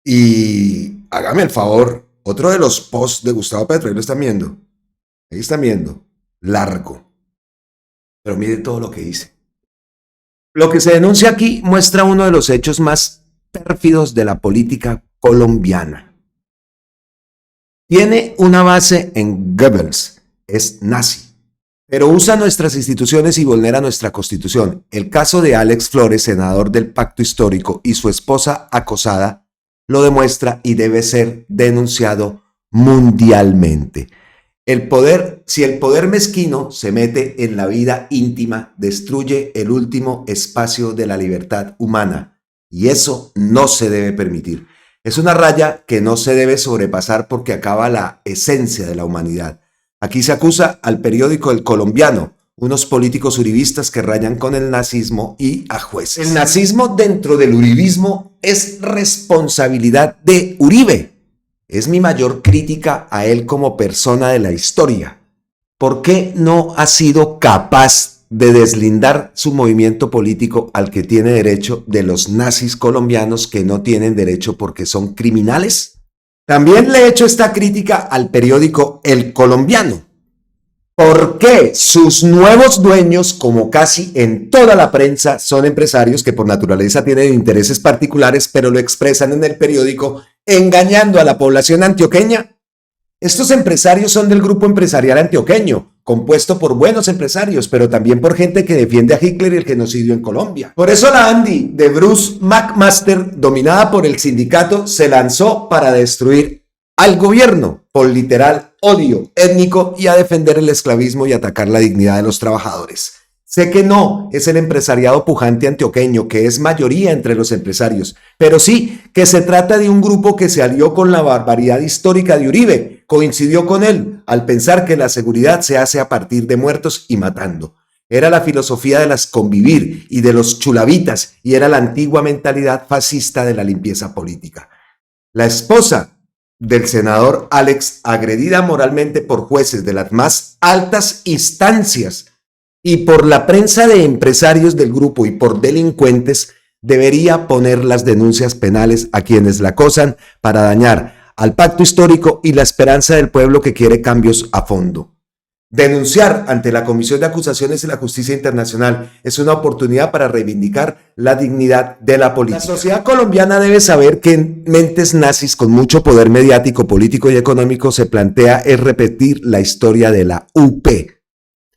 Y hágame el favor, otro de los posts de Gustavo Petro, ahí lo están viendo, largo, pero mire todo lo que dice. Lo que se denuncia aquí muestra uno de los hechos más pérfidos de la política colombiana. Tiene una base en Goebbels, es nazi, pero usa nuestras instituciones y vulnera nuestra constitución. El caso de Alex Flores, senador del pacto histórico, y su esposa acosada, lo demuestra y debe ser denunciado mundialmente. Si el poder mezquino se mete en la vida íntima, destruye el último espacio de la libertad humana, y eso no se debe permitir. Es una raya que no se debe sobrepasar porque acaba la esencia de la humanidad. Aquí se acusa al periódico El Colombiano, unos políticos uribistas que rayan con el nazismo y a jueces. El nazismo dentro del uribismo es responsabilidad de Uribe. Es mi mayor crítica a él como persona de la historia. ¿Por qué no ha sido capaz de deslindar su movimiento político al que tiene derecho de los nazis colombianos que no tienen derecho porque son criminales? También le he hecho esta crítica al periódico El Colombiano. ¿Por qué sus nuevos dueños, como casi en toda la prensa, son empresarios que por naturaleza tienen intereses particulares, pero lo expresan en el periódico engañando a la población antioqueña? Estos empresarios son del grupo empresarial antioqueño, compuesto por buenos empresarios, pero también por gente que defiende a Hitler y el genocidio en Colombia. Por eso la Andy de Bruce McMaster, dominada por el sindicato, se lanzó para destruir al gobierno por literal odio étnico y a defender el esclavismo y atacar la dignidad de los trabajadores. Sé que no es el empresariado pujante antioqueño, que es mayoría entre los empresarios, pero sí que se trata de un grupo que se alió con la barbaridad histórica de Uribe, coincidió con él al pensar que la seguridad se hace a partir de muertos y matando. Era la filosofía de las convivir y de los chulavitas y era la antigua mentalidad fascista de la limpieza política. La esposa del senador Alex, agredida moralmente por jueces de las más altas instancias, y por la prensa de empresarios del grupo y por delincuentes, debería poner las denuncias penales a quienes la acosan para dañar al pacto histórico y la esperanza del pueblo que quiere cambios a fondo. Denunciar ante la Comisión de Acusaciones y la Justicia Internacional es una oportunidad para reivindicar la dignidad de la política. La sociedad colombiana debe saber que en mentes nazis con mucho poder mediático, político y económico se plantea es repetir la historia de la UP.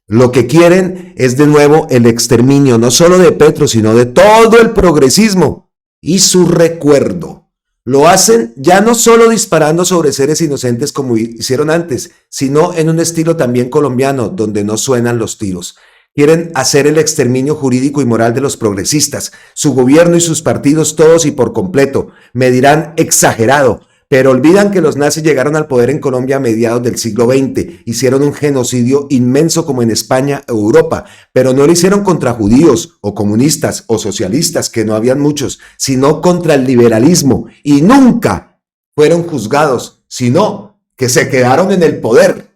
Lo que quieren es de nuevo el exterminio, no solo de Petro, sino de todo el progresismo y su recuerdo. Lo hacen ya no solo disparando sobre seres inocentes como hicieron antes, sino en un estilo también colombiano, donde no suenan los tiros. Quieren hacer el exterminio jurídico y moral de los progresistas, su gobierno y sus partidos todos y por completo. Me dirán exagerado, pero olvidan que los nazis llegaron al poder en Colombia a mediados del siglo XX, hicieron un genocidio inmenso como en España o Europa, pero no lo hicieron contra judíos o comunistas o socialistas, que no habían muchos, sino contra el liberalismo, y nunca fueron juzgados, sino que se quedaron en el poder.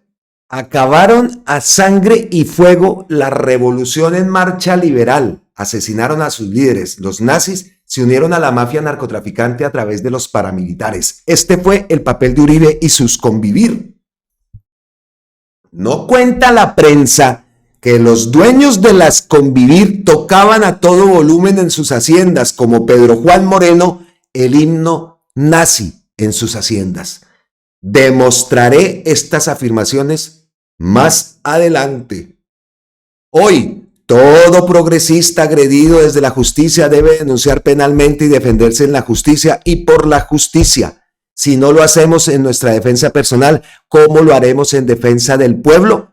Acabaron a sangre y fuego la revolución en marcha liberal, asesinaron a sus líderes, los nazis se unieron a la mafia narcotraficante a través de los paramilitares. Este fue el papel de Uribe y sus convivir. No cuenta la prensa que los dueños de las convivir tocaban a todo volumen en sus haciendas, como Pedro Juan Moreno, el himno nazi en sus haciendas. Demostraré estas afirmaciones más adelante. Hoy, todo progresista agredido desde la justicia debe denunciar penalmente y defenderse en la justicia y por la justicia. Si no lo hacemos en nuestra defensa personal, ¿cómo lo haremos en defensa del pueblo?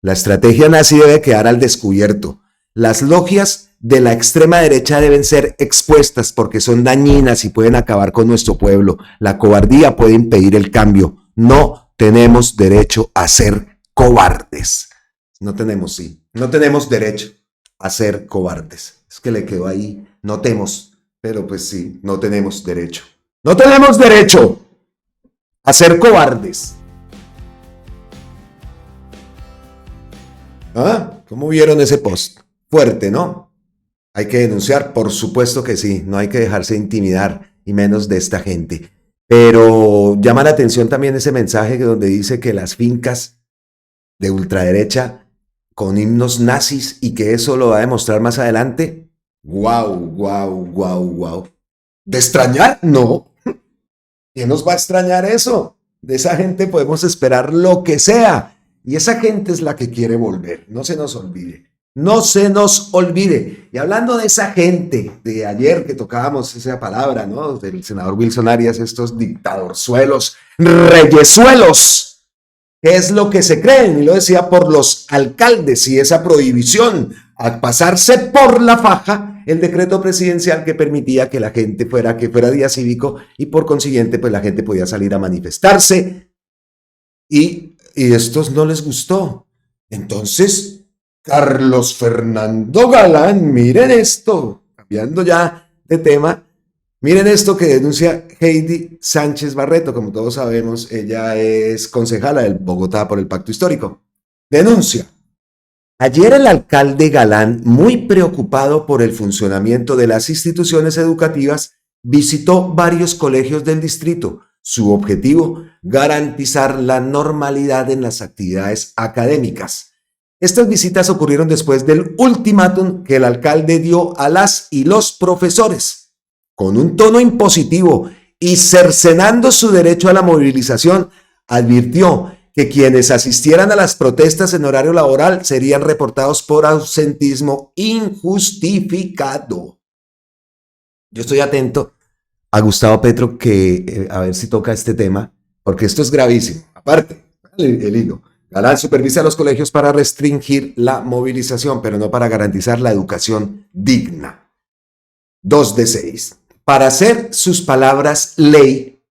La estrategia nazi debe quedar al descubierto. Las logias de la extrema derecha deben ser expuestas porque son dañinas y pueden acabar con nuestro pueblo. La cobardía puede impedir el cambio. No tenemos derecho a ser cobardes. No tenemos derecho a ser cobardes. Es que le quedó ahí, pero pues sí, no tenemos derecho. No tenemos derecho a ser cobardes. ¿Ah? ¿Cómo vieron ese post? Fuerte, ¿no? Hay que denunciar, por supuesto que sí, no hay que dejarse intimidar, y menos de esta gente. Pero llama la atención también ese mensaje donde dice que las fincas de ultraderecha con himnos nazis y que eso lo va a demostrar más adelante. ¡Guau! ¿De extrañar? No. ¿Quién nos va a extrañar eso? De esa gente podemos esperar lo que sea. Y esa gente es la que quiere volver. No se nos olvide. No se nos olvide. Y hablando de esa gente de ayer que tocábamos esa palabra, ¿no? Del senador Wilson Arias, estos dictadorzuelos, reyesuelos. ¿Qué es lo que se creen? Y lo decía por los alcaldes y esa prohibición a pasarse por la faja el decreto presidencial que permitía que la gente fuera día cívico y por consiguiente pues la gente podía salir a manifestarse y estos no les gustó. Entonces, Carlos Fernando Galán, miren esto, cambiando ya de tema, miren esto que denuncia Heidi Sánchez Barreto. Como todos sabemos, ella es concejala del Bogotá por el Pacto Histórico. Denuncia. Ayer el alcalde Galán, muy preocupado por el funcionamiento de las instituciones educativas, visitó varios colegios del distrito. Su objetivo, garantizar la normalidad en las actividades académicas. Estas visitas ocurrieron después del ultimátum que el alcalde dio a las y los profesores. Con un tono impositivo y cercenando su derecho a la movilización, advirtió que quienes asistieran a las protestas en horario laboral serían reportados por ausentismo injustificado. Yo estoy atento a Gustavo Petro a ver si toca este tema, porque esto es gravísimo. Aparte, el hilo. Galán supervisa a los colegios para restringir la movilización, pero no para garantizar la educación digna. 2 de 6. Para hacer sus palabras ley,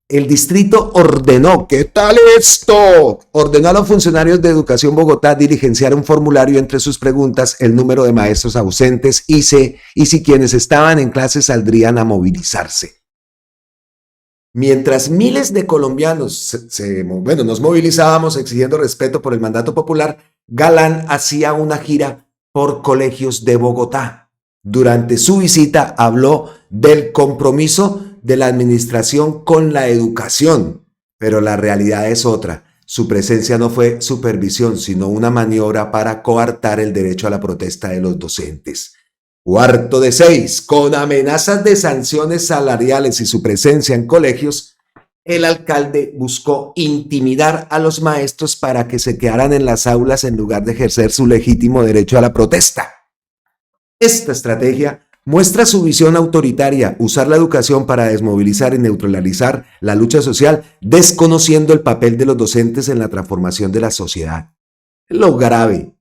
el distrito ordenó, ¿qué tal esto? Ordenó a los funcionarios de Educación Bogotá diligenciar un formulario entre sus preguntas, el número de maestros ausentes y si quienes estaban en clase saldrían a movilizarse. Mientras miles de colombianos nos movilizábamos exigiendo respeto por el mandato popular, Galán hacía una gira por colegios de Bogotá. Durante su visita habló del compromiso de la administración con la educación, pero la realidad es otra. Su presencia no fue supervisión, sino una maniobra para coartar el derecho a la protesta de los docentes. Cuarto de 6. Con amenazas de sanciones salariales y su presencia en colegios, el alcalde buscó intimidar a los maestros para que se quedaran en las aulas en lugar de ejercer su legítimo derecho a la protesta. Esta estrategia muestra su visión autoritaria, usar la educación para desmovilizar y neutralizar la lucha social, desconociendo el papel de los docentes en la transformación de la sociedad. Lo grave.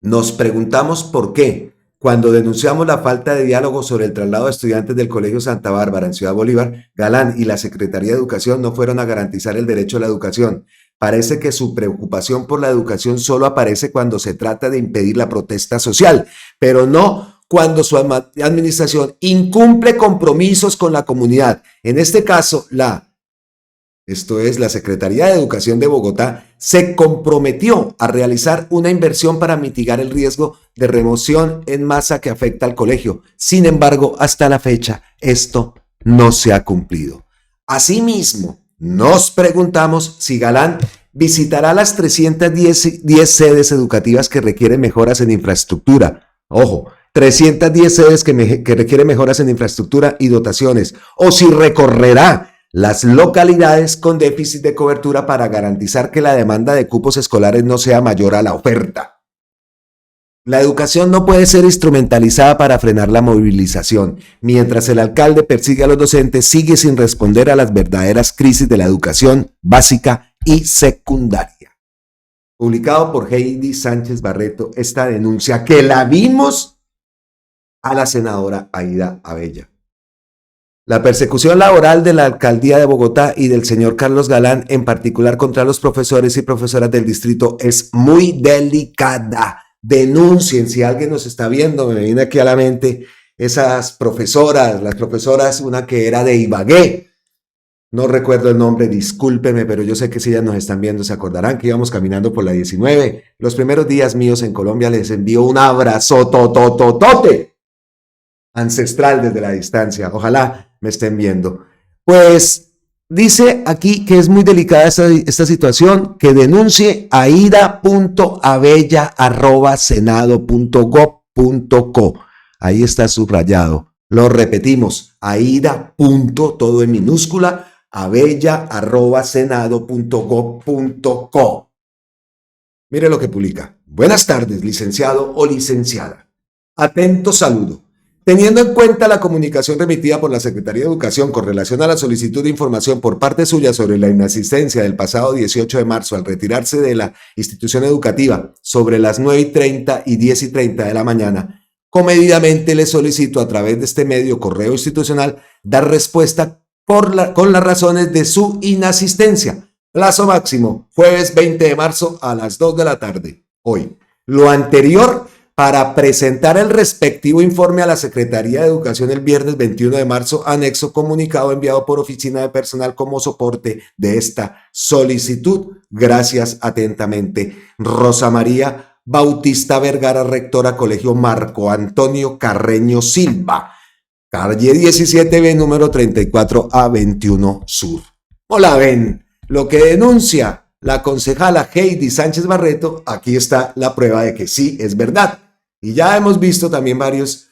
Nos preguntamos por qué, cuando denunciamos la falta de diálogo sobre el traslado de estudiantes del Colegio Santa Bárbara en Ciudad Bolívar, Galán y la Secretaría de Educación no fueron a garantizar el derecho a la educación. Parece que su preocupación por la educación solo aparece cuando se trata de impedir la protesta social, pero no cuando su administración incumple compromisos con la comunidad. En este caso, la Secretaría de Educación de Bogotá se comprometió a realizar una inversión para mitigar el riesgo de remoción en masa que afecta al colegio. Sin embargo, hasta la fecha, esto no se ha cumplido. Asimismo, nos preguntamos si Galán visitará las 310 sedes educativas que requieren mejoras en infraestructura. Ojo, 310 sedes que requieren mejoras en infraestructura y dotaciones, o si recorrerá las localidades con déficit de cobertura para garantizar que la demanda de cupos escolares no sea mayor a la oferta. La educación no puede ser instrumentalizada para frenar la movilización. Mientras el alcalde persigue a los docentes, sigue sin responder a las verdaderas crisis de la educación básica y secundaria. Publicado por Heidi Sánchez Barreto, esta denuncia que la vimos a la senadora Aída Abella. La persecución laboral de la alcaldía de Bogotá y del señor Carlos Galán, en particular contra los profesores y profesoras del distrito, es muy delicada. Denuncien, si alguien nos está viendo, me viene aquí a la mente esas profesoras, las profesoras, una que era de Ibagué, no recuerdo el nombre, discúlpeme, pero yo sé que si ellas nos están viendo se acordarán que íbamos caminando por la 19. Los primeros días míos en Colombia, les envío un abrazo totototote ancestral desde la distancia. Ojalá me estén viendo. Pues dice aquí que es muy delicada esta situación, que denuncie a aida.abella@senado.gov.co. Ahí está subrayado. Lo repetimos, aida. Todo en minúscula, abella@senado.gov.co. Mire lo que publica. Buenas tardes, licenciado o licenciada. Atento saludo. Teniendo en cuenta la comunicación remitida por la Secretaría de Educación con relación a la solicitud de información por parte suya sobre la inasistencia del pasado 18 de marzo al retirarse de la institución educativa sobre las 9:30 y 10:30 de la mañana, comedidamente le solicito a través de este medio correo institucional dar respuesta con las razones de su inasistencia. Plazo máximo, jueves 20 de marzo a las 2 de la tarde. Hoy. Lo anterior para presentar el respectivo informe a la Secretaría de Educación el viernes 21 de marzo, anexo comunicado enviado por oficina de personal como soporte de esta solicitud. Gracias atentamente. Rosa María Bautista Vergara, rectora, Colegio Marco Antonio Carreño Silva, calle 17B, número 34A21 Sur. Hola, ven, lo que denuncia la concejala Heidi Sánchez Barreto, aquí está la prueba de que sí es verdad. Y ya hemos visto también varios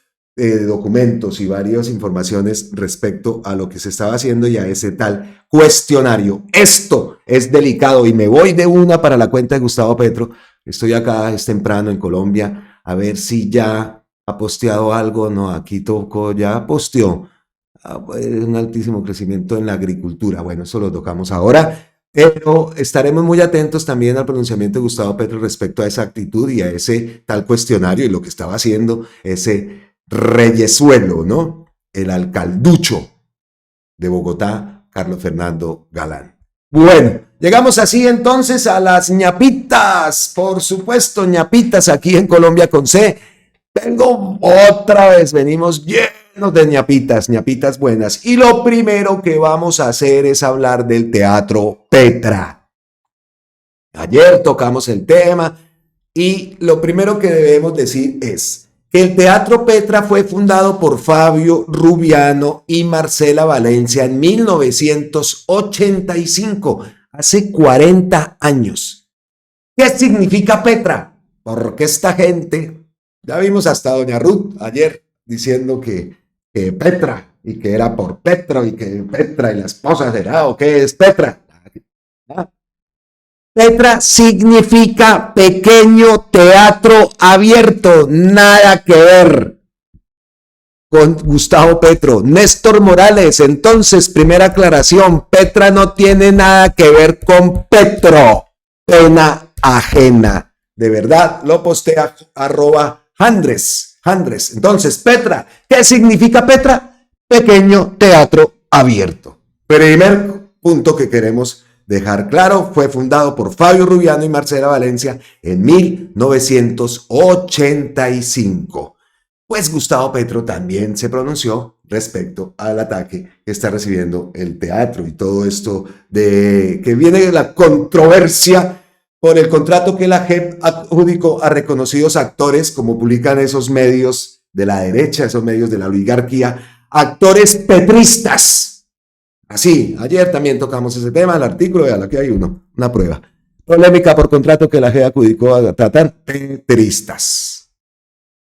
documentos y varias informaciones respecto a lo que se estaba haciendo y a ese tal cuestionario. Esto es delicado y me voy de una para la cuenta de Gustavo Petro. Estoy acá, es temprano en Colombia, a ver si ya ha posteado algo. No, aquí tocó, ya posteó un altísimo crecimiento en la agricultura. Bueno, eso lo tocamos ahora. Pero estaremos muy atentos también al pronunciamiento de Gustavo Petro respecto a esa actitud y a ese tal cuestionario y lo que estaba haciendo ese reyesuelo, ¿no? El alcalducho de Bogotá, Carlos Fernando Galán. Bueno, llegamos así entonces a las ñapitas, por supuesto, ñapitas aquí en Colombia con C. Vengo otra vez, venimos llenos de ñapitas, ñapitas buenas. Y lo primero que vamos a hacer es hablar del Teatro Petra. Ayer tocamos el tema y lo primero que debemos decir es que el Teatro Petra fue fundado por Fabio Rubiano y Marcela Valencia en 1985. hace 40 años. ¿Qué significa Petra? Porque esta gente, ya vimos hasta doña Ruth ayer diciendo que Petra, y que era por Petro, y que Petra y la esposa será, ¿o qué es Petra? Petra significa pequeño teatro abierto, nada que ver con Gustavo Petro. Néstor Morales, entonces, primera aclaración, Petra no tiene nada que ver con Petro, pena ajena. De verdad, lo postea @Handres. Entonces, Petra, ¿qué significa Petra? Pequeño teatro abierto. Primer punto que queremos dejar claro, fue fundado por Fabio Rubiano y Marcela Valencia en 1985. Pues Gustavo Petro también se pronunció respecto al ataque que está recibiendo el teatro y todo esto de que viene de la controversia por el contrato que la JEP adjudicó a reconocidos actores, como publican esos medios de la derecha, esos medios de la oligarquía, actores petristas. Así, ayer también tocamos ese tema, el artículo, vean, aquí hay una prueba. Polémica por contrato que la JEP adjudicó a tratar petristas.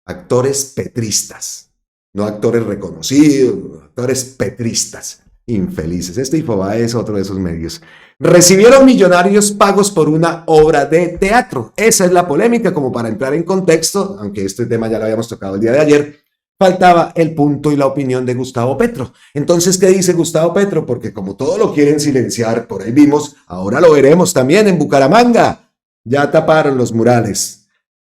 Actores petristas, no actores reconocidos, actores petristas, infelices. Este Infobae es otro de esos medios. Recibieron millonarios pagos por una obra de teatro. Esa es la polémica, como para entrar en contexto, aunque este tema ya lo habíamos tocado el día de ayer. Faltaba el punto y la opinión de Gustavo Petro. Entonces, ¿qué dice Gustavo Petro? Porque como todo lo quieren silenciar, por ahí vimos, ahora lo veremos también en Bucaramanga. Ya taparon los murales.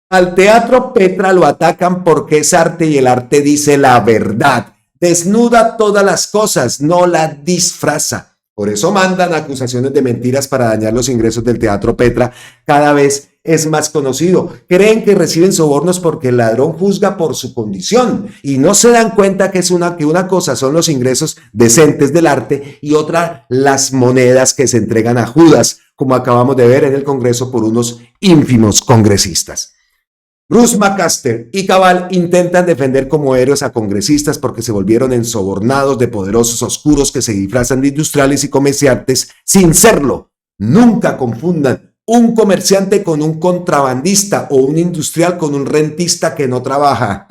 Al teatro Petra lo atacan porque es arte y el arte dice la verdad. Desnuda todas las cosas, no la disfraza. Por eso mandan acusaciones de mentiras para dañar los ingresos del teatro Petra. Cada vez es más conocido. Creen que reciben sobornos porque el ladrón juzga por su condición y no se dan cuenta que una cosa son los ingresos decentes del arte y otra las monedas que se entregan a Judas, como acabamos de ver en el Congreso por unos ínfimos congresistas. Bruce McCaster y Cabal intentan defender como héroes a congresistas porque se volvieron ensobornados de poderosos oscuros que se disfrazan de industriales y comerciantes sin serlo. Nunca confundan un comerciante con un contrabandista o un industrial con un rentista que no trabaja.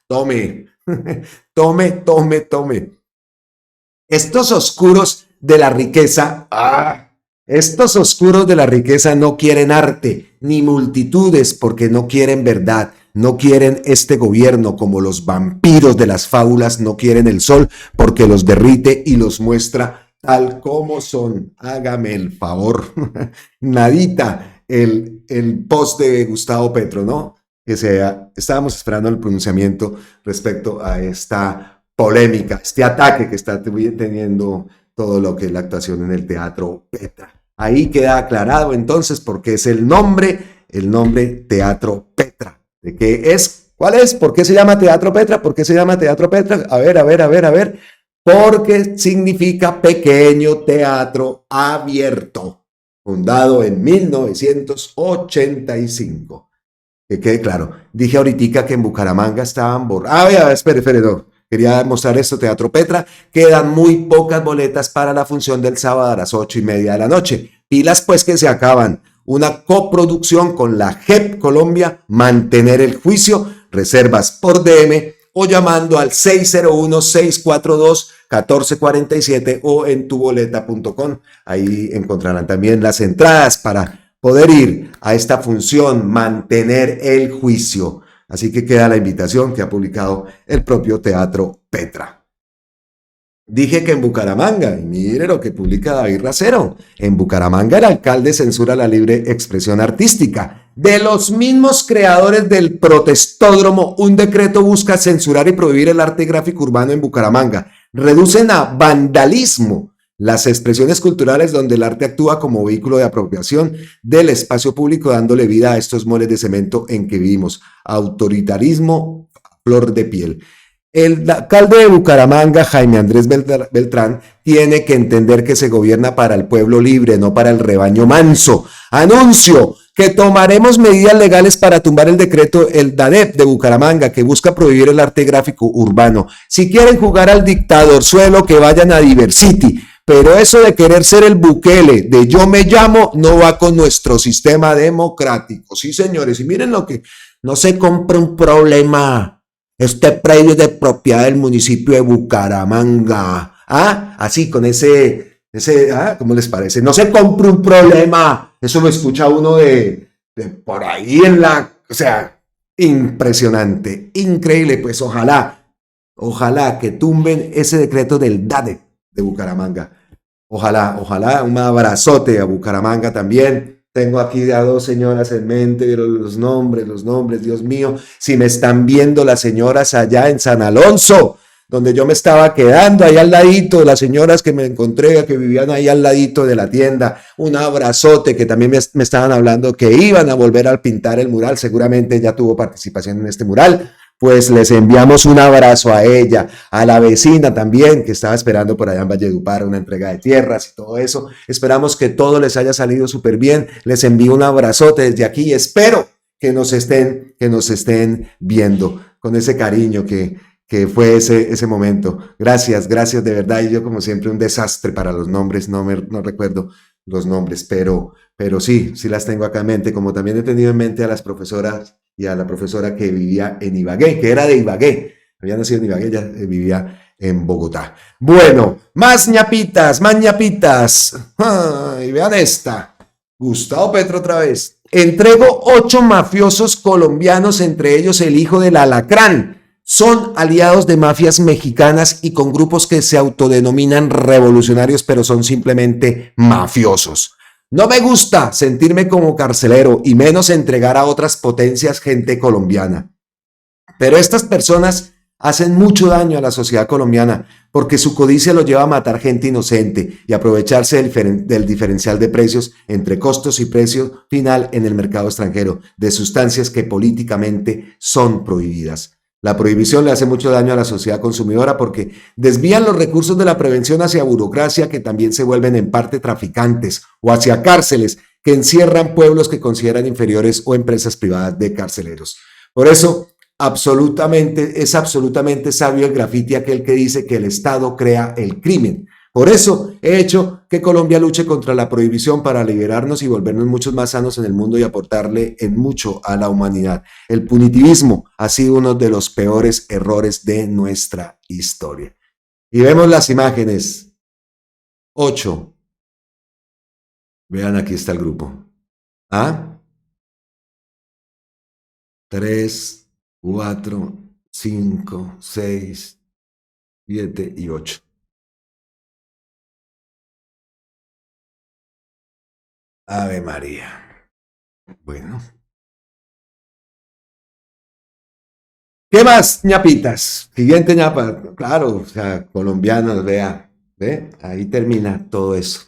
Tome. Estos oscuros de la riqueza, estos oscuros de la riqueza no quieren arte ni multitudes porque no quieren verdad, no quieren este gobierno como los vampiros de las fábulas no quieren el sol porque los derrite y los muestra tal como son. Hágame el favor. Nadita el post de Gustavo Petro, ¿no? Estábamos esperando el pronunciamiento respecto a esta polémica, este ataque que está teniendo todo lo que es la actuación en el teatro Petra. Ahí queda aclarado entonces por qué es el nombre Teatro Petra. ¿De qué es? ¿Cuál es? ¿Por qué se llama Teatro Petra? ¿Por qué se llama Teatro Petra? A ver. Porque significa pequeño teatro abierto, fundado en 1985. Que quede claro. Dije ahorita que en Bucaramanga estaban espere, no. Quería mostrar esto, Teatro Petra. Quedan muy pocas boletas para la función del sábado a las 8:30 de la noche. Pilas pues que se acaban. Una coproducción con la JEP Colombia, Mantener el Juicio, reservas por DM o llamando al 601-642-1447 o en tuboleta.com. Ahí encontrarán también las entradas para poder ir a esta función, Mantener el Juicio. Así que queda la invitación que ha publicado el propio Teatro Petra. Dije que en Bucaramanga, y mire lo que publica David Racero, en Bucaramanga el alcalde censura la libre expresión artística. De los mismos creadores del protestódromo, un decreto busca censurar y prohibir el arte gráfico urbano en Bucaramanga. Reducen a vandalismo las expresiones culturales donde el arte actúa como vehículo de apropiación del espacio público, dándole vida a estos moles de cemento en que vivimos. Autoritarismo a flor de piel. El alcalde de Bucaramanga, Jaime Andrés Beltrán, tiene que entender que se gobierna para el pueblo libre, no para el rebaño manso. Anuncio que tomaremos medidas legales para tumbar el decreto, el DADEP de Bucaramanga, que busca prohibir el arte gráfico urbano. Si quieren jugar al dictadorzuelo, que vayan a Diversity. Pero eso de querer ser el Bukele, de yo me llamo, no va con nuestro sistema democrático. Sí, señores, y miren lo que no se compra un problema. Este predio es de propiedad del municipio de Bucaramanga. Así con ¿cómo les parece? No se compra un problema. Eso lo escucha uno de por ahí o sea, impresionante, increíble. Pues ojalá que tumben ese decreto del DADE de Bucaramanga. Ojalá, un abrazote a Bucaramanga también. Tengo aquí a dos señoras en mente, pero los nombres, Dios mío. Si me están viendo las señoras allá en San Alonso, donde yo me estaba quedando, ahí al ladito, las señoras que me encontré, que vivían ahí al ladito de la tienda, un abrazote, que también me estaban hablando que iban a volver a pintar el mural, seguramente ya tuvo participación en este mural. Pues les enviamos un abrazo a ella, a la vecina también, que estaba esperando por allá en Valledupar una entrega de tierras y todo eso. Esperamos que todo les haya salido súper bien. Les envío un abrazote desde aquí y espero que nos estén viendo con ese cariño que fue ese momento. Gracias de verdad. Y yo, como siempre, un desastre para los nombres, no recuerdo los nombres, pero sí las tengo acá en mente, como también he tenido en mente a las profesoras y a la profesora que vivía en Ibagué, que era de Ibagué, había nacido en Ibagué, ya vivía en Bogotá. Bueno, más ñapitas. Y vean esta, Gustavo Petro otra vez. Entrego 8 mafiosos colombianos, entre ellos el hijo del Alacrán. Son aliados de mafias mexicanas y con grupos que se autodenominan revolucionarios, pero son simplemente mafiosos. No me gusta sentirme como carcelero y menos entregar a otras potencias gente colombiana. Pero estas personas hacen mucho daño a la sociedad colombiana porque su codicia los lleva a matar gente inocente y aprovecharse del diferencial de precios entre costos y precio final en el mercado extranjero de sustancias que políticamente son prohibidas. La prohibición le hace mucho daño a la sociedad consumidora porque desvían los recursos de la prevención hacia burocracia que también se vuelven en parte traficantes o hacia cárceles que encierran pueblos que consideran inferiores o empresas privadas de carceleros. Por eso, es absolutamente sabio el grafiti aquel que dice que el Estado crea el crimen. Por eso he hecho que Colombia luche contra la prohibición para liberarnos y volvernos muchos más sanos en el mundo y aportarle en mucho a la humanidad. El punitivismo ha sido uno de los peores errores de nuestra historia. Y vemos las imágenes. 8. Vean, aquí está el grupo. 3, 4, 5, 6, 7 y 8. Ave María. Bueno. ¿Qué más, ñapitas? Siguiente ñapa. Claro, o sea, colombianos, ve, ahí termina todo eso.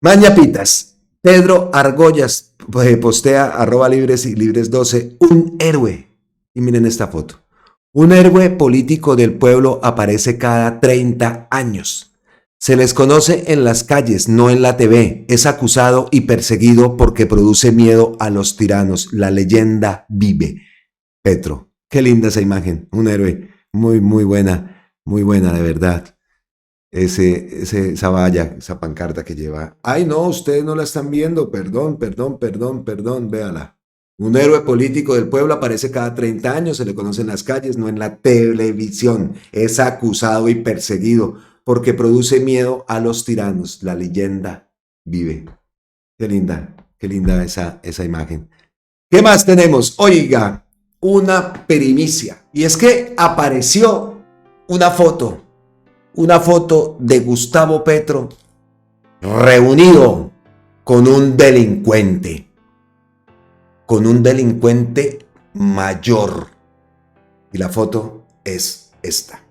Más ñapitas. Pedro Argollas postea @libres y libres12, un héroe. Y miren esta foto. Un héroe político del pueblo aparece cada 30 años. Se les conoce en las calles, no en la TV. Es acusado y perseguido porque produce miedo a los tiranos. La leyenda vive. Petro. Qué linda esa imagen. Un héroe. Muy buena de verdad. Esa valla, esa pancarta que lleva. Ay, no, ustedes no la están viendo. Perdón, véala. Un héroe político del pueblo aparece cada 30 años. Se le conoce en las calles, no en la televisión. Es acusado y perseguido porque produce miedo a los tiranos. La leyenda vive. Qué linda esa imagen. ¿Qué más tenemos? Oiga, una primicia. Y es que apareció una foto de Gustavo Petro reunido con un delincuente mayor. Y la foto es esta.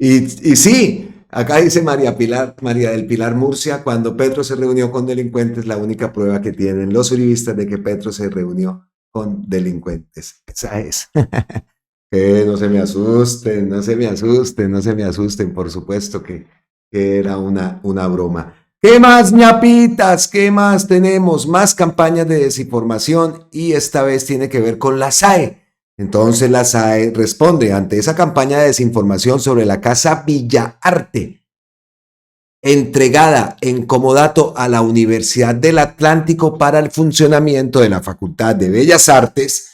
Y sí, acá dice María del Pilar Murcia, cuando Petro se reunió con delincuentes, la única prueba que tienen los uribistas de que Petro se reunió con delincuentes. Esa es. Que no se me asusten, no se me asusten, no se me asusten, por supuesto que era una broma. ¿Qué más, ñapitas? ¿Qué más tenemos? Más campañas de desinformación y esta vez tiene que ver con la SAE. Entonces la SAE responde ante esa campaña de desinformación sobre la Casa Villa Arte, entregada en comodato a la Universidad del Atlántico para el funcionamiento de la Facultad de Bellas Artes.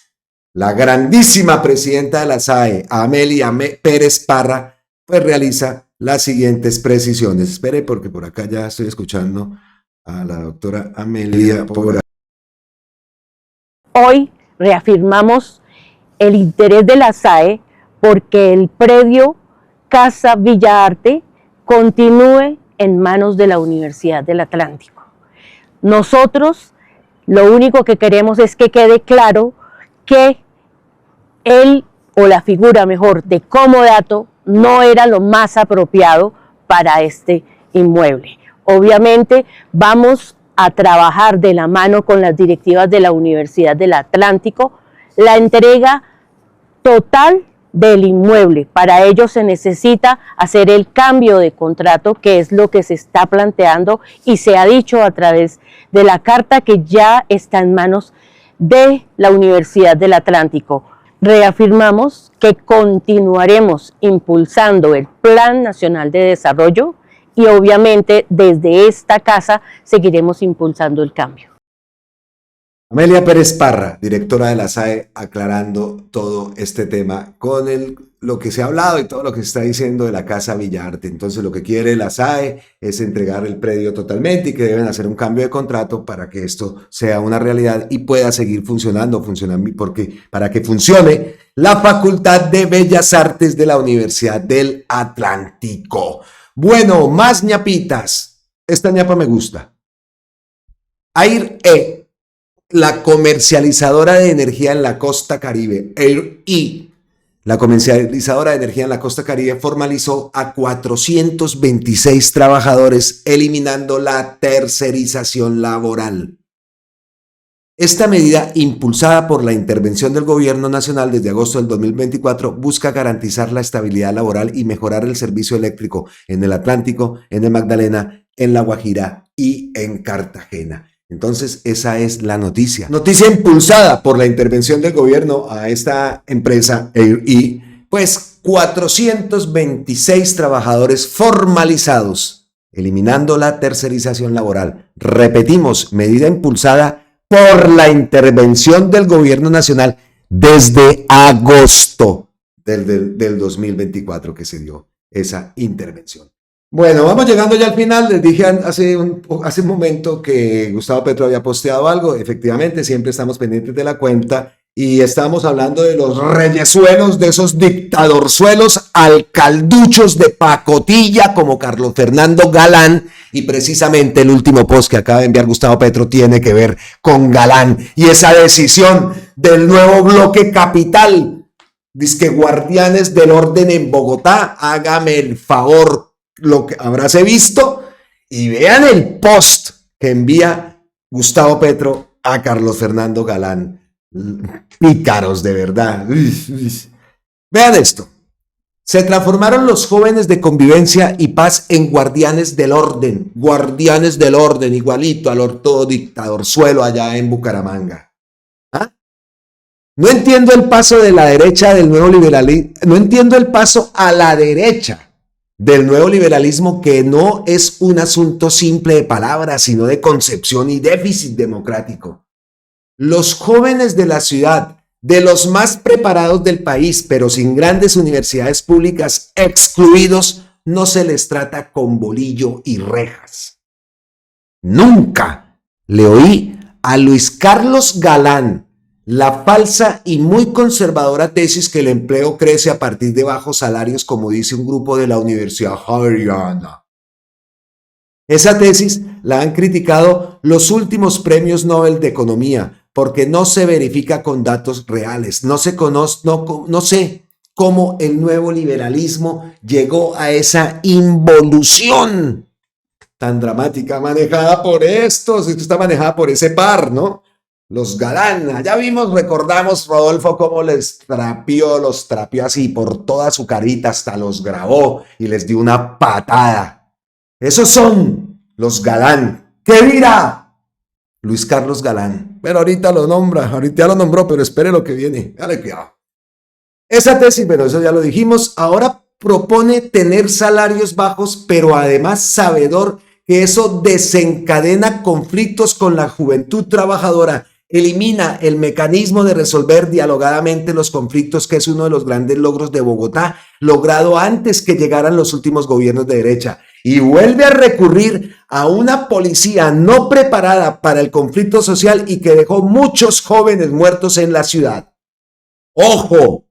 La grandísima presidenta de la SAE, Amelia Pérez Parra, pues realiza las siguientes precisiones. Espere, porque por acá ya estoy escuchando a la doctora Amelia. Hoy reafirmamos el interés de la SAE porque el predio Casa Villa Arte continúe en manos de la Universidad del Atlántico. Nosotros lo único que queremos es que quede claro que él o la figura mejor de comodato no era lo más apropiado para este inmueble. Obviamente vamos a trabajar de la mano con las directivas de la Universidad del Atlántico la entrega total del inmueble. Para ello se necesita hacer el cambio de contrato, que es lo que se está planteando y se ha dicho a través de la carta que ya está en manos de la Universidad del Atlántico. Reafirmamos que continuaremos impulsando el Plan Nacional de Desarrollo y obviamente desde esta casa seguiremos impulsando el cambio. Amelia Pérez Parra, directora de la SAE, aclarando todo este tema con lo que se ha hablado y todo lo que se está diciendo de la Casa Villa Arte. Entonces lo que quiere la SAE es entregar el predio totalmente y que deben hacer un cambio de contrato para que esto sea una realidad y pueda seguir funcionando, porque para que funcione la Facultad de Bellas Artes de la Universidad del Atlántico. Bueno, más ñapitas. Esta ñapa me gusta. AIR-E, la comercializadora de energía en la costa Caribe, AIR-E, la comercializadora de energía en la costa Caribe, formalizó a 426 trabajadores, eliminando la tercerización laboral. Esta medida, impulsada por la intervención del Gobierno Nacional desde agosto del 2024, busca garantizar la estabilidad laboral y mejorar el servicio eléctrico en el Atlántico, en el Magdalena, en La Guajira y en Cartagena. Entonces, esa es la noticia. Noticia impulsada por la intervención del gobierno a esta empresa AIR-E, pues 426 trabajadores formalizados, eliminando la tercerización laboral. Repetimos, medida impulsada por la intervención del gobierno nacional desde agosto del 2024 que se dio esa intervención. Bueno, vamos llegando ya al final. Les dije hace un momento que Gustavo Petro había posteado algo. Efectivamente, siempre estamos pendientes de la cuenta y estamos hablando de los reyesuelos, de esos dictadorzuelos alcalduchos de pacotilla como Carlos Fernando Galán, y precisamente el último post que acaba de enviar Gustavo Petro tiene que ver con Galán y esa decisión del nuevo bloque capital. Dizque guardianes del orden en Bogotá, hágame el favor, lo que habráse visto, y vean el post que envía Gustavo Petro a Carlos Fernando Galán. Pícaros, de verdad. Vean esto. Se transformaron los jóvenes de Convivencia y Paz en guardianes del orden, igualito al orto dictadorzuelo allá en Bucaramanga. ¿Ah? No entiendo el paso de la derecha del nuevo liberalismo, no entiendo el paso a la derecha del nuevo liberalismo, que no es un asunto simple de palabras, sino de concepción y déficit democrático. Los jóvenes de la ciudad, de los más preparados del país, pero sin grandes universidades públicas, excluidos, no se les trata con bolillo y rejas. Nunca le oí a Luis Carlos Galán la falsa y muy conservadora tesis que el empleo crece a partir de bajos salarios, como dice un grupo de la Universidad Javeriana. Esa tesis la han criticado los últimos premios Nobel de Economía, porque no se verifica con datos reales. No sé cómo el nuevo liberalismo llegó a esa involución tan dramática manejada por estos. Esto está manejada por ese par, ¿no? Los Galán. Ya vimos, recordamos, Rodolfo, cómo los trapió así por toda su carita, hasta los grabó y les dio una patada. Esos son los Galán. ¿Qué dirá Luis Carlos Galán? Pero ahorita lo nombra, ahorita ya lo nombró, pero espere lo que viene. Dale cuidado. Esa tesis, pero eso ya lo dijimos, ahora propone tener salarios bajos, pero además sabedor que eso desencadena conflictos con la juventud trabajadora, elimina el mecanismo de resolver dialogadamente los conflictos, que es uno de los grandes logros de Bogotá, logrado antes que llegaran los últimos gobiernos de derecha, y vuelve a recurrir a una policía no preparada para el conflicto social y que dejó muchos jóvenes muertos en la ciudad. ¡Ojo!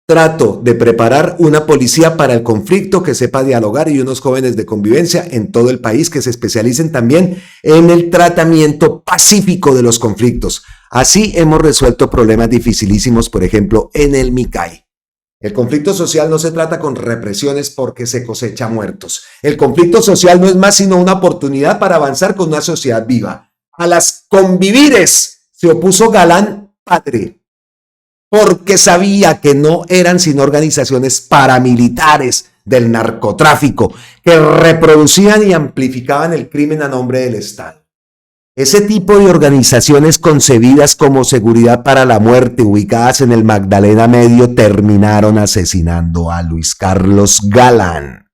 Trato de preparar una policía para el conflicto que sepa dialogar y unos jóvenes de convivencia en todo el país que se especialicen también en el tratamiento pacífico de los conflictos. Así hemos resuelto problemas dificilísimos, por ejemplo, en el Micay. El conflicto social no se trata con represiones porque se cosecha muertos. El conflicto social no es más sino una oportunidad para avanzar con una sociedad viva. A las convivires se opuso Galán padre, porque sabía que no eran sino organizaciones paramilitares del narcotráfico que reproducían y amplificaban el crimen a nombre del Estado. Ese tipo de organizaciones concebidas como seguridad para la muerte, ubicadas en el Magdalena Medio, terminaron asesinando a Luis Carlos Galán.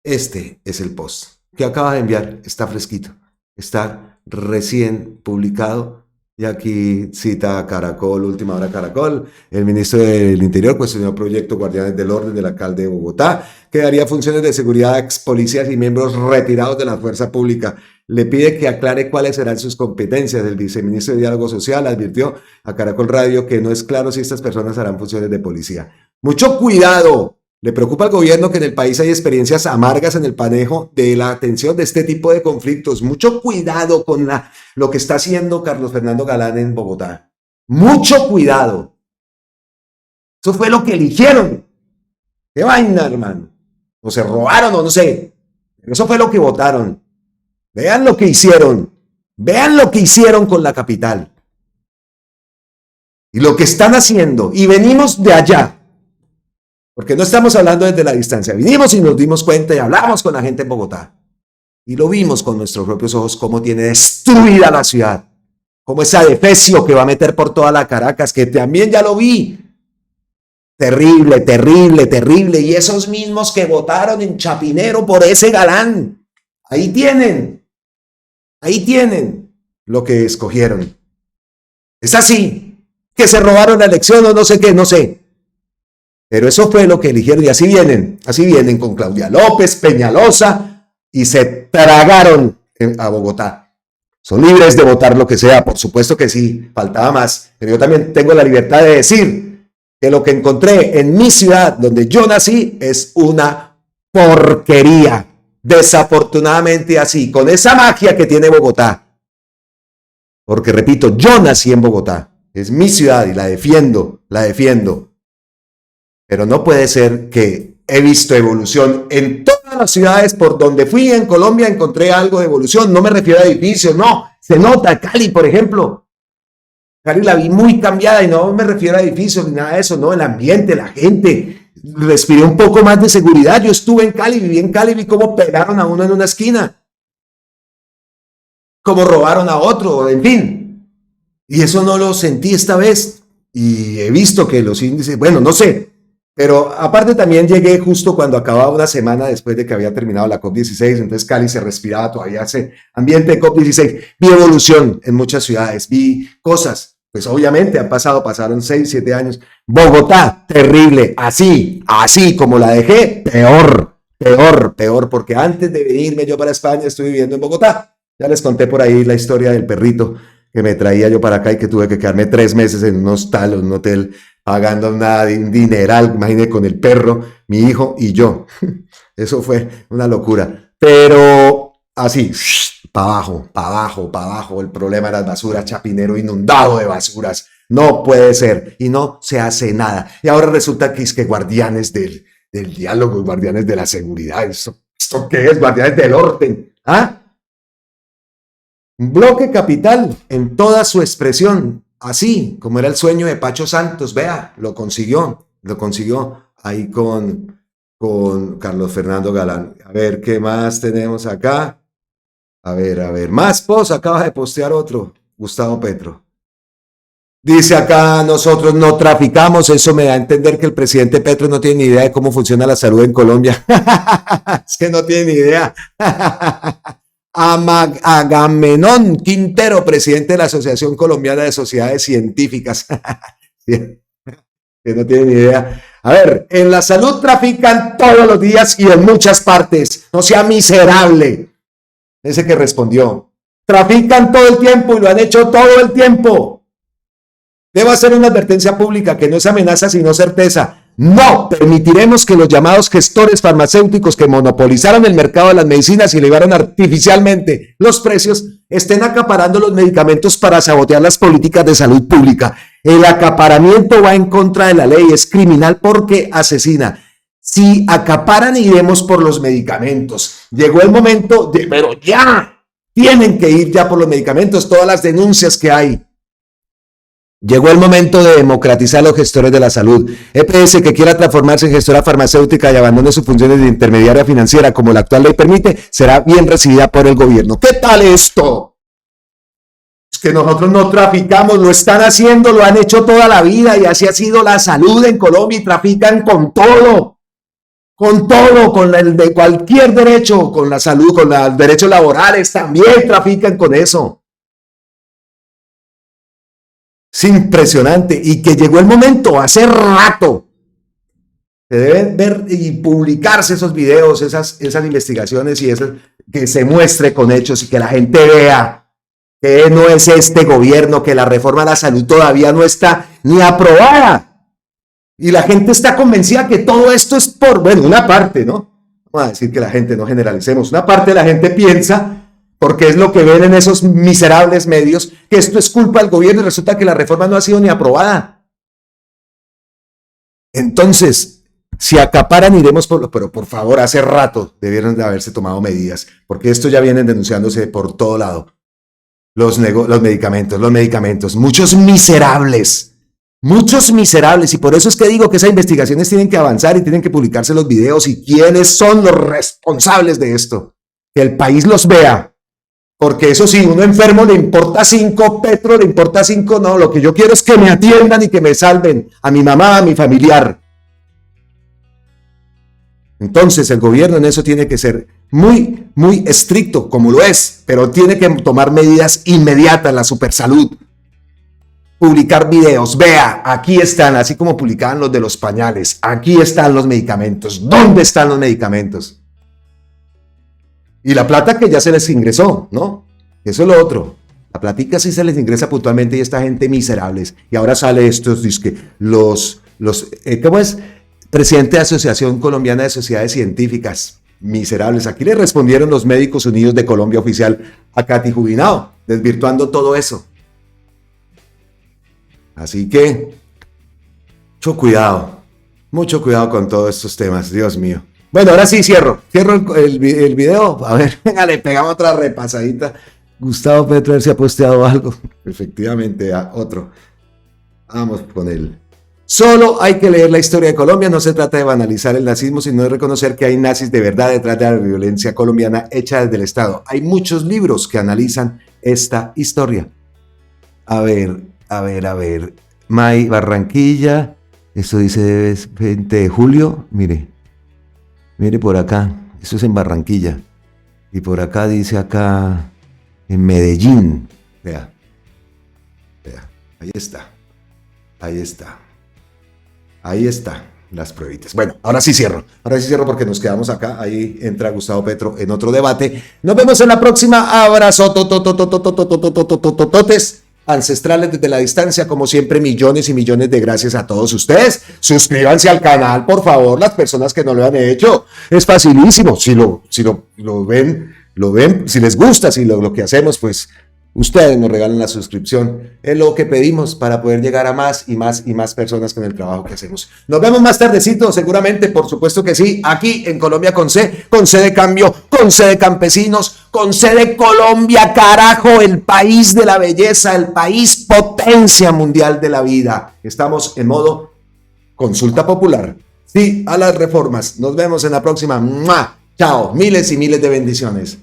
Este es el post que acaba de enviar, está fresquito, está recién publicado. Y aquí cita a Caracol, Última Hora Caracol. El ministro del Interior cuestionó el proyecto Guardianes del Orden del alcalde de Bogotá, que daría funciones de seguridad a ex policías y miembros retirados de la fuerza pública. Le pide que aclare cuáles serán sus competencias. El viceministro de Diálogo Social advirtió a Caracol Radio que no es claro si estas personas harán funciones de policía. ¡Mucho cuidado! Le preocupa al gobierno que en el país hay experiencias amargas en el manejo de la atención de este tipo de conflictos. Mucho cuidado con lo que está haciendo Carlos Fernando Galán en Bogotá. Mucho cuidado. Eso fue lo que eligieron. ¿Qué vaina, hermano? O se robaron o no sé. Pero eso fue lo que votaron. Vean lo que hicieron. Vean lo que hicieron con la capital. Y lo que están haciendo. Y venimos de allá. Porque no estamos hablando desde la distancia. Vinimos y nos dimos cuenta y hablamos con la gente en Bogotá. Y lo vimos con nuestros propios ojos cómo tiene destruida la ciudad. Como ese adefesio que va a meter por toda la Caracas, que también ya lo vi. Terrible, terrible, terrible. Y esos mismos que votaron en Chapinero por ese Galán. Ahí tienen lo que escogieron. Es así, que se robaron la elección o no sé qué, no sé. Pero eso fue lo que eligieron y así vienen con Claudia López, Peñalosa y se tragaron a Bogotá. Son libres de votar lo que sea, por supuesto que sí, faltaba más, pero yo también tengo la libertad de decir que lo que encontré en mi ciudad, donde yo nací, es una porquería. Desafortunadamente así, con esa magia que tiene Bogotá. Porque repito, yo nací en Bogotá, es mi ciudad y la defiendo. Pero no puede ser que he visto evolución en todas las ciudades por donde fui en Colombia, encontré algo de evolución. No me refiero a edificios, no. Se nota, Cali, por ejemplo. Cali la vi muy cambiada y no me refiero a edificios ni nada de eso, no. El ambiente, la gente. Respiré un poco más de seguridad. Yo estuve en Cali, viví en Cali, vi cómo pegaron a uno en una esquina. Cómo robaron a otro, en fin. Y eso no lo sentí esta vez. Y he visto que los índices, bueno, no sé. Pero aparte también llegué justo cuando acababa una semana después de que había terminado la COP16, entonces Cali se respiraba todavía ese ambiente de COP16. Vi evolución en muchas ciudades, vi cosas, pues obviamente pasaron 6, 7 años. Bogotá, terrible, así como la dejé, peor, porque antes de venirme yo para España estuve viviendo en Bogotá. Ya les conté por ahí la historia del perrito que me traía yo para acá y que tuve que quedarme 3 meses en un hostal o en un hotel pagando un dineral, imagínate, con el perro, mi hijo y yo. Eso fue una locura. Pero así, para abajo, el problema de las basuras, Chapinero inundado de basuras. No puede ser y no se hace nada. Y ahora resulta que es que guardianes del diálogo, guardianes de la seguridad. ¿Esto qué es? Guardianes del orden. ¿Ah? Un bloque capital en toda su expresión, así como era el sueño de Pacho Santos. Vea, lo consiguió ahí con Carlos Fernando Galán. A ver, ¿qué más tenemos acá? A ver, más post, acaba de postear otro, Gustavo Petro. Dice acá, nosotros no traficamos, eso me da a entender que el presidente Petro no tiene ni idea de cómo funciona la salud en Colombia. Es que no tiene ni idea. Agamenón Quintero, presidente de la Asociación Colombiana de Sociedades Científicas. Que no tiene ni idea. A ver, en la salud trafican todos los días y en muchas partes. No sea miserable. Ese que respondió. Trafican todo el tiempo y lo han hecho todo el tiempo. Debo hacer una advertencia pública que no es amenaza sino certeza. No permitiremos que los llamados gestores farmacéuticos que monopolizaron el mercado de las medicinas y elevaron artificialmente los precios estén acaparando los medicamentos para sabotear las políticas de salud pública. El acaparamiento va en contra de la ley, es criminal porque asesina. Si acaparan, iremos por los medicamentos. Llegó el momento de, pero ya, tienen que ir ya por los medicamentos, todas las denuncias que hay. Llegó el momento de democratizar los gestores de la salud. EPS que quiera transformarse en gestora farmacéutica y abandone sus funciones de intermediaria financiera como la actual ley permite, será bien recibida por el gobierno. ¿Qué tal esto? Es que nosotros no traficamos, lo están haciendo, lo han hecho toda la vida y así ha sido la salud en Colombia y trafican con todo, con el de cualquier derecho, con la salud, con los derechos laborales, también trafican con eso. Es impresionante y que llegó el momento, hace rato, se deben ver y publicarse esos videos, esas investigaciones y esas, que se muestre con hechos y que la gente vea que no es este gobierno, que la reforma a la salud todavía no está ni aprobada. Y la gente está convencida que todo esto es por, bueno, una parte, ¿no? Vamos a decir que la gente, no generalicemos, una parte de la gente piensa, porque es lo que ven en esos miserables medios, que esto es culpa del gobierno y resulta que la reforma no ha sido ni aprobada. Entonces, si acaparan, iremos pero por favor, hace rato debieron de haberse tomado medidas, porque esto ya vienen denunciándose por todo lado. Los medicamentos, muchos miserables, y por eso es que digo que esas investigaciones tienen que avanzar y tienen que publicarse los videos y quiénes son los responsables de esto, que el país los vea. Porque eso sí, uno enfermo le importa 5, Petro le importa 5, no, lo que yo quiero es que me atiendan y que me salven a mi mamá, a mi familiar. Entonces el gobierno en eso tiene que ser muy, muy estricto, como lo es, pero tiene que tomar medidas inmediatas, la supersalud. Publicar videos, vea, aquí están, así como publicaban los de los pañales, aquí están los medicamentos, ¿dónde están los medicamentos? Y la plata que ya se les ingresó, ¿no? Eso es lo otro. La platica sí se les ingresa puntualmente y esta gente miserables. Y ahora sale estos, dizque, ¿cómo es? Presidente de Asociación Colombiana de Sociedades Científicas, miserables. Aquí le respondieron los Médicos Unidos de Colombia oficial a Katy Jubinao, desvirtuando todo eso. Así que, mucho cuidado con todos estos temas, Dios mío. Bueno, ahora sí cierro el video. A ver, venga, le pegamos otra repasadita. Gustavo Petro, a ver si ha posteado algo. Efectivamente, otro. Vamos con él. Solo hay que leer la historia de Colombia. No se trata de banalizar el nazismo, sino de reconocer que hay nazis de verdad detrás de la violencia colombiana hecha desde el Estado. Hay muchos libros que analizan esta historia. A ver. May Barranquilla. Esto dice 20 de julio. Mire por acá, eso es en Barranquilla. Y por acá dice acá, en Medellín. Vea, ahí está, las pruebitas. Bueno, ahora sí cierro porque nos quedamos acá. Ahí entra Gustavo Petro en otro debate. Nos vemos en la próxima. Abrazo, totes ancestrales desde la distancia, como siempre, millones y millones de gracias a todos ustedes. Suscríbanse al canal, por favor, las personas que no lo han hecho. Es facilísimo. Si lo ven, si les gusta, si lo que hacemos, pues Ustedes nos regalan la suscripción, es lo que pedimos para poder llegar a más y más y más personas con el trabajo que hacemos. Nos vemos más tardecito, seguramente, por supuesto que sí, aquí en Colombia con C de Cambio, con C de Campesinos, con C de Colombia, carajo, el país de la belleza, el país potencia mundial de la vida. Estamos en modo consulta popular. Sí a las reformas. Nos vemos en la próxima. ¡Mua! Chao, miles y miles de bendiciones.